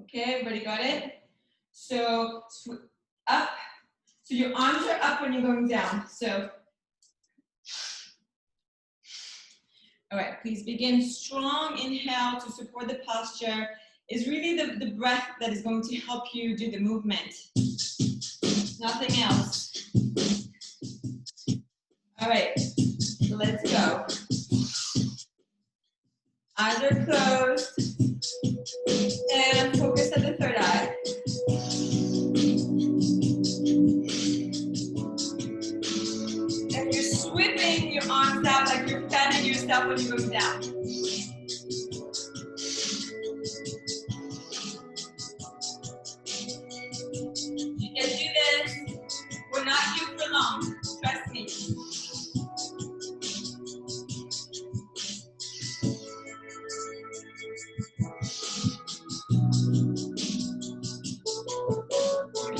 okay, everybody got it? So up. So your arms are up when you're going down. So, all right, please begin strong inhale to support the posture. Is really the breath that is going to help you do the movement. Nothing else. All right, so let's go. Eyes are closed. And focus at the third eye. And you're sweeping your arms out like you're fanning yourself when you go down. You can do this. We're not here for long. Trust me.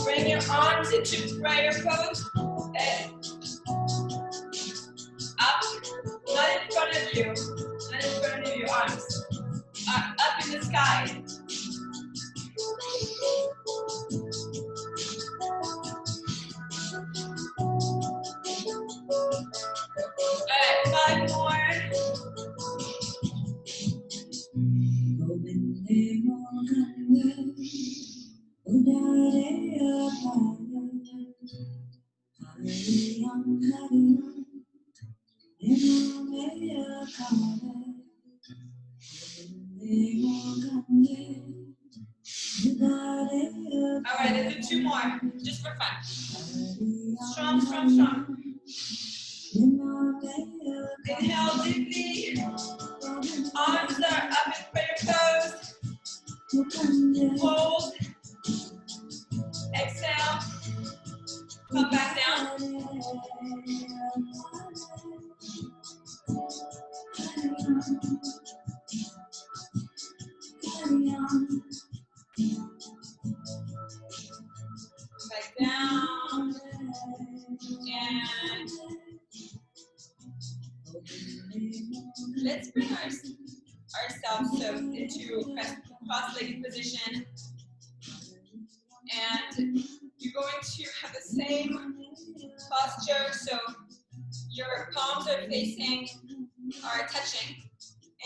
Bring your arms into prayer pose. And up, not in front of you. Not in front of your arms. Up in the sky. Alright, 5 more. Alright, let's do 2 more, just for fun. Strong, strong, strong. Inhale deeply. Arms are up in prayer pose. Hold. Exhale. Come back down. Back down. And let's bring ourselves so into cross-legged position. And you're going to have the same posture, so your palms are touching,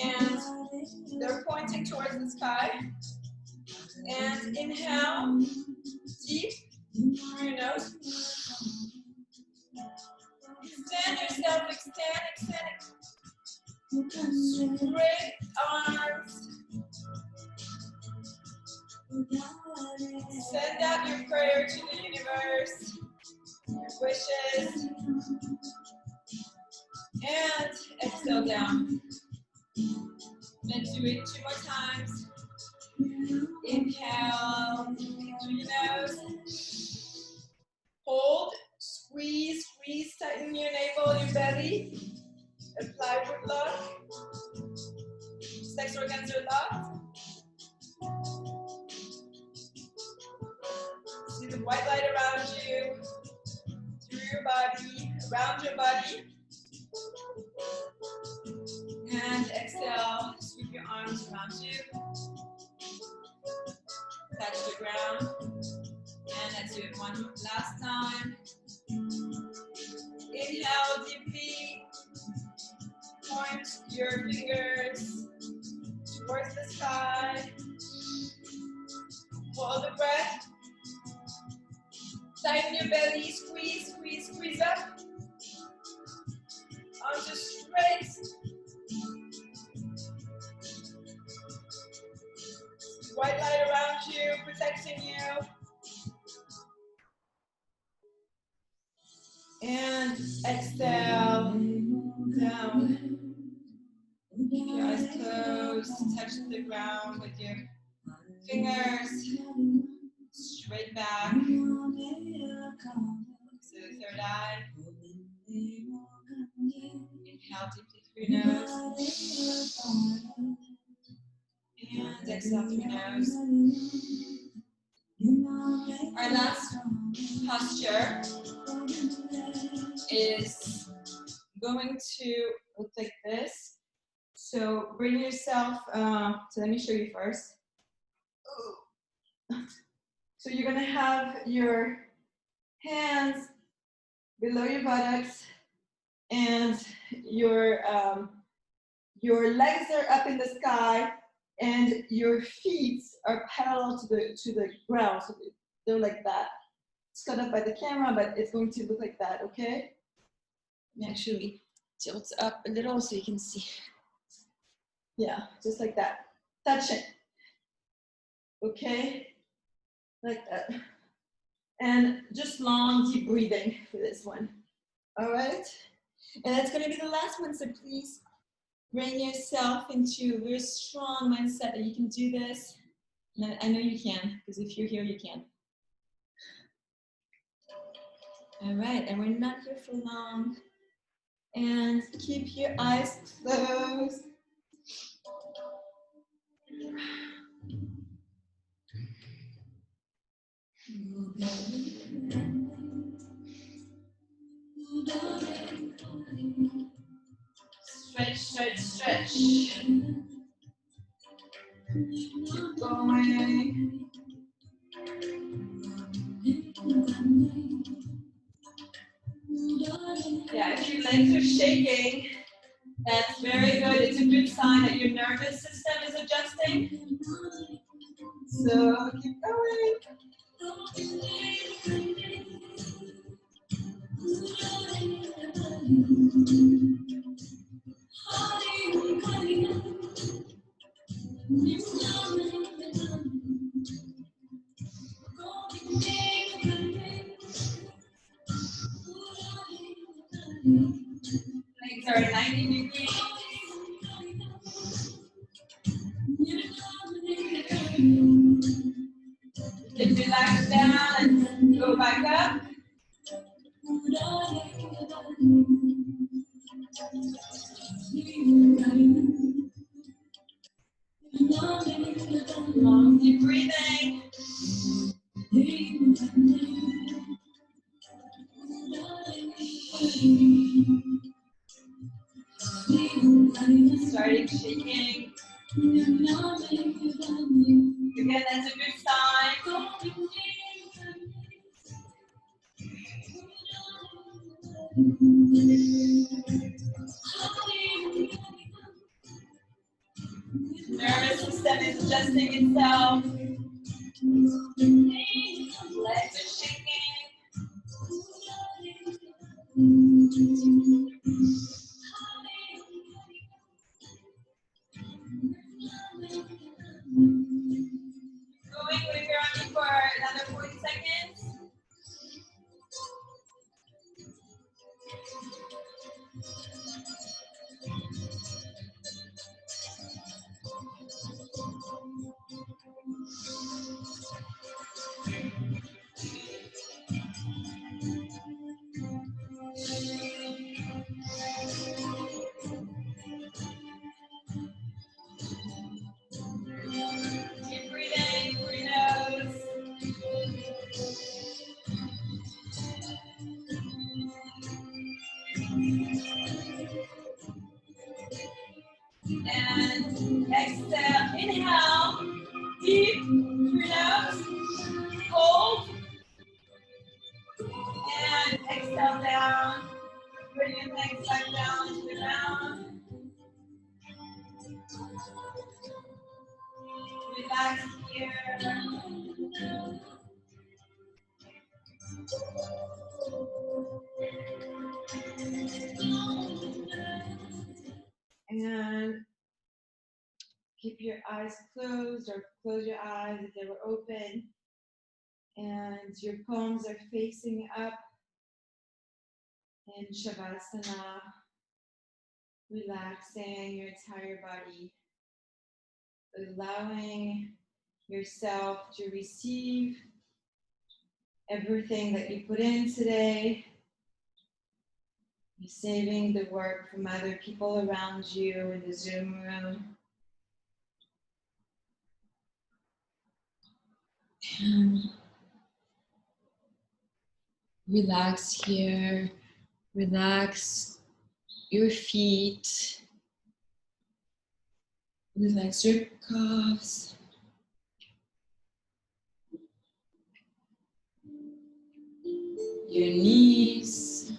and they're pointing towards the sky. And inhale, deep through your nose. Extend yourself, extend. Straight arms. Send out your prayer to the universe, your wishes. And exhale down. Let's do it 2 more times. Inhale, through your nose. Hold, squeeze, tighten your navel, your belly. Apply wood lock. Sex organs are locked. See the white light around you, through your body, around your body. And exhale, sweep your arms around you. Touch the ground. And let's do it one last time. Inhale deeply. Point your fingers towards the sky. Hold the breath. Tighten your belly. Squeeze up. Arms are straight. White light around you, protecting you. And exhale, down. Keep your eyes closed, touch the ground with your fingers. Straight back. So the third eye. Inhale deeply through your nose. And exhale through your nose. Our last posture is going to look like this. So bring yourself, so let me show you first. So you're gonna have your hands below your buttocks and your legs are up in the sky and your feet are parallel to the ground. So they're like that. It's cut up by the camera, but it's going to look like that, okay? Let me actually tilt up a little so you can see. Yeah, just like that. Touch it. Okay? Like that. And just long, deep breathing for this one. All right? And that's gonna be the last one, so please bring yourself into a very strong mindset that you can do this. And I know you can, because if you're here, you can. All right, and we're not here for long. And keep your eyes closed. Stretch, stretch, stretch. Keep going. Yeah, if your legs are shaking, that's very good. It's a good sign that your nervous system is adjusting. So keep going. Legs are at 90 degrees. Then relax down and go back up. Long deep breathing. Starting shaking. Again, that's a good sign. Nervous system is adjusting itself. Legs are shaking. Going with your arm for another 40 seconds. Keep breathing through your nose. And exhale, inhale, deep through your nose, hold, and exhale down, bring your legs back down to the ground. Relax here. And keep your eyes closed or close your eyes if they were open. And your palms are facing up in Shavasana, relaxing your entire body, allowing yourself to receive everything that you put in today. saving the work from other people around you in the Zoom room. Relax here, relax your feet, relax your calves, your knees,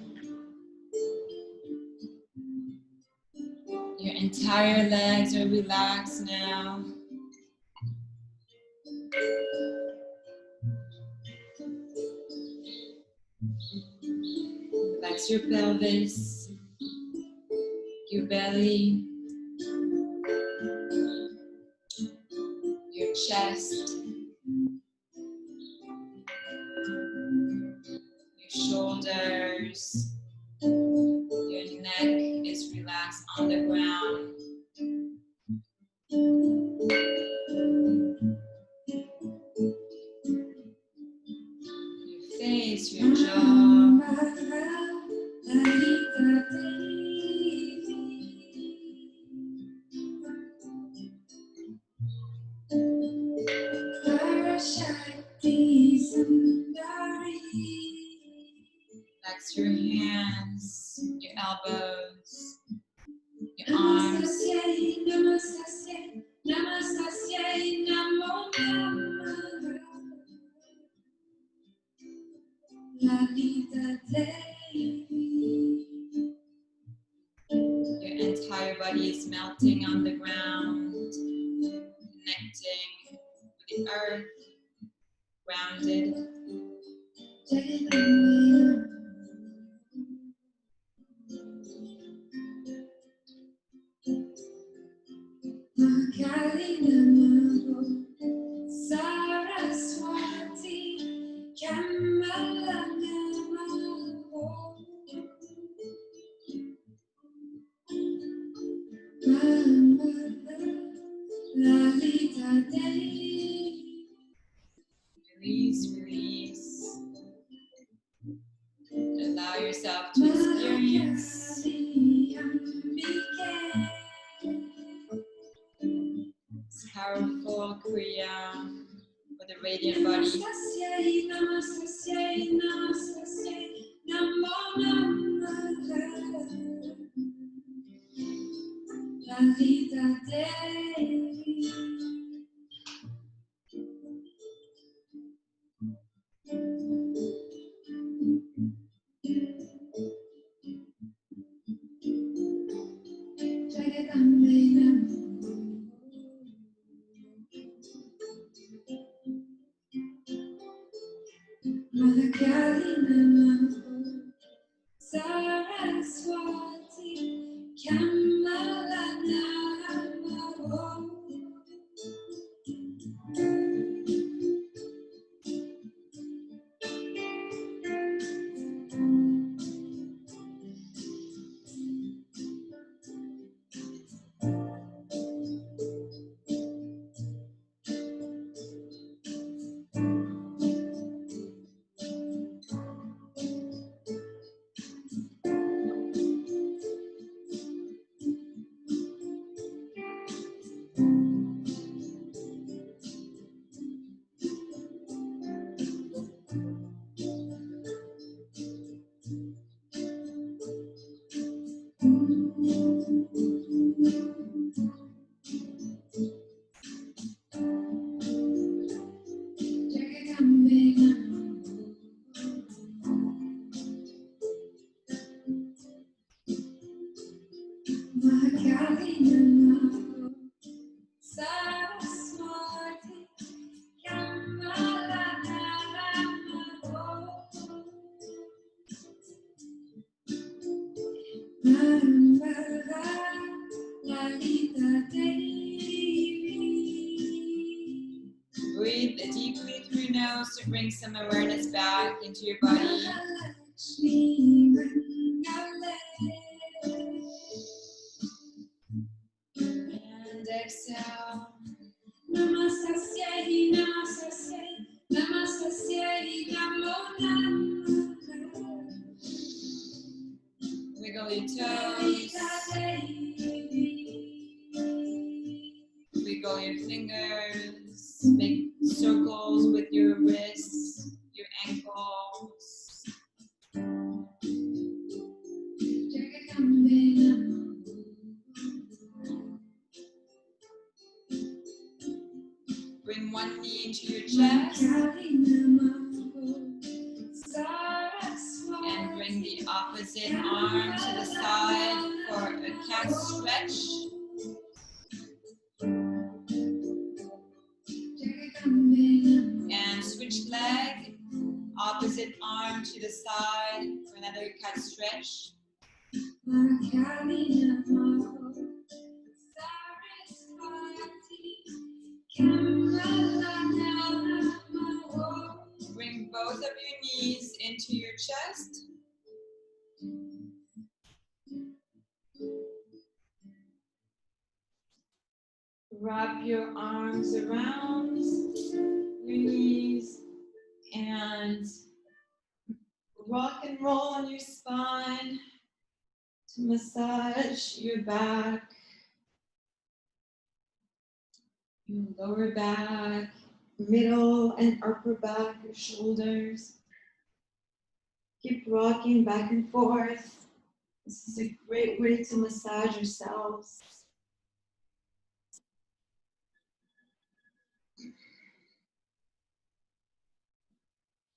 your entire legs are relaxed now. Relax your pelvis, your belly, your chest, your shoulders, your neck is relaxed on the ground. Your face, your jaw. Relax your hands, your elbows, your arms. Your entire body is melting on the ground, connecting with the earth, grounded. Release, release. Allow yourself to experience this powerful Kriya with a radiant body. Breathe deeply through your nose to bring some awareness back into your body. And exhale. We go circles with your wrists, your ankles. Bring one knee into your chest. And bring the opposite arm to the side for a cat stretch. And switch leg, opposite arm to the side for another cat stretch. Bring both of your knees into your chest. Wrap your arms around your knees and rock and roll on your spine to massage your back, your lower back, middle and upper back, your shoulders. Keep rocking back and forth. This is a great way to massage yourselves.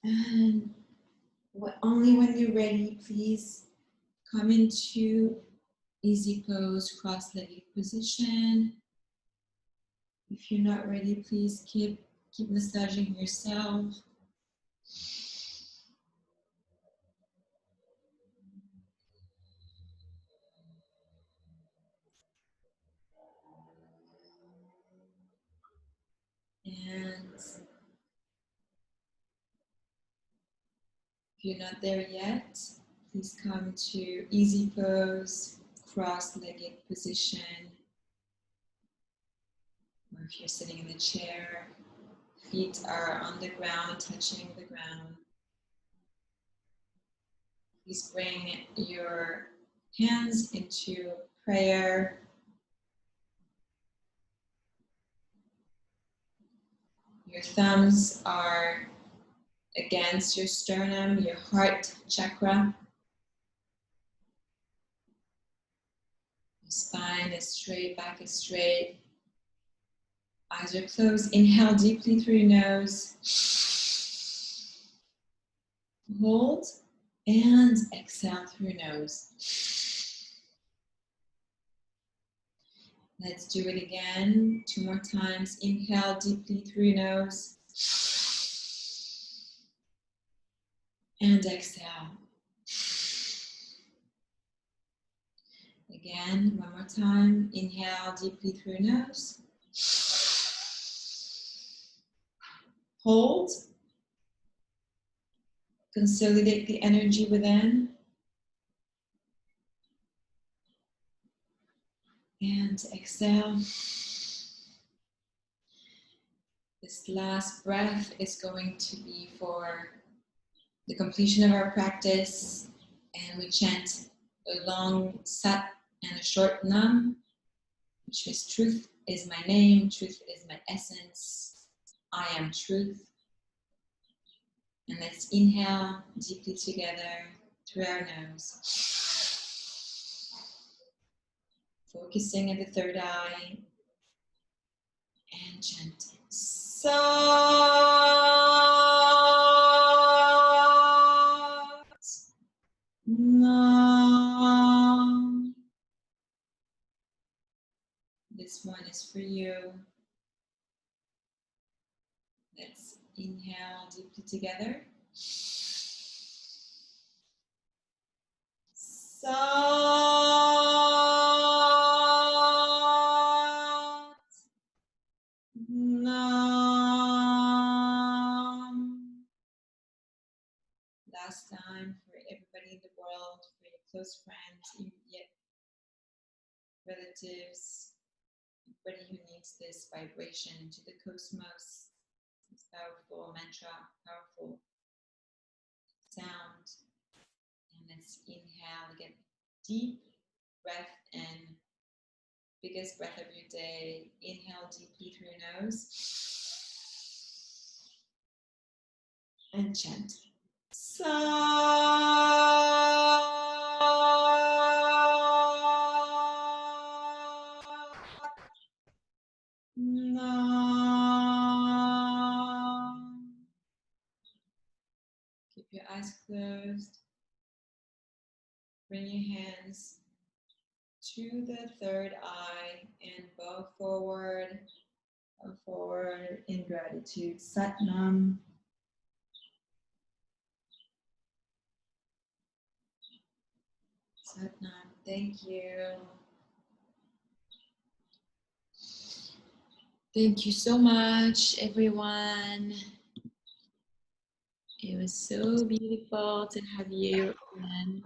And only when you're ready, please come into easy pose, cross-legged position. If you're not ready, please keep massaging yourself. And if you're not there yet, please come to easy pose, cross-legged position. Or if you're sitting in the chair, feet are on the ground, touching the ground. Please bring your hands into prayer. Your thumbs are against your sternum, your heart chakra. Your spine is straight, back is straight. Eyes are closed. Inhale deeply through your nose. Hold and exhale through your nose. Let's do it again. 2 more times. Inhale deeply through your nose. And exhale. Again, 1 more time. Inhale deeply through your nose. Hold. Consolidate the energy within. And exhale. This last breath is going to be for the completion of our practice. And we chant a long sat and a short nam, which is truth is my name, truth is my essence, I am truth. And let's inhale deeply together through our nose. Focusing at the third eye and chanting. Sat Nam. This one is for you. Let's inhale deeply together. Sat Nam. Last time for everybody in the world, for your close friends, immediate relatives, everybody who needs this vibration to the cosmos, this powerful mantra, powerful sound. And let's inhale, get deep breath in, biggest breath of your day. Inhale deeply through your nose. and chant. Sa. Nam. Keep your eyes closed. Bring your hands to the third eye and bow forward in gratitude. Sat Nam. Sat Nam. Thank you. Thank you so much, everyone. It was so beautiful to have you. And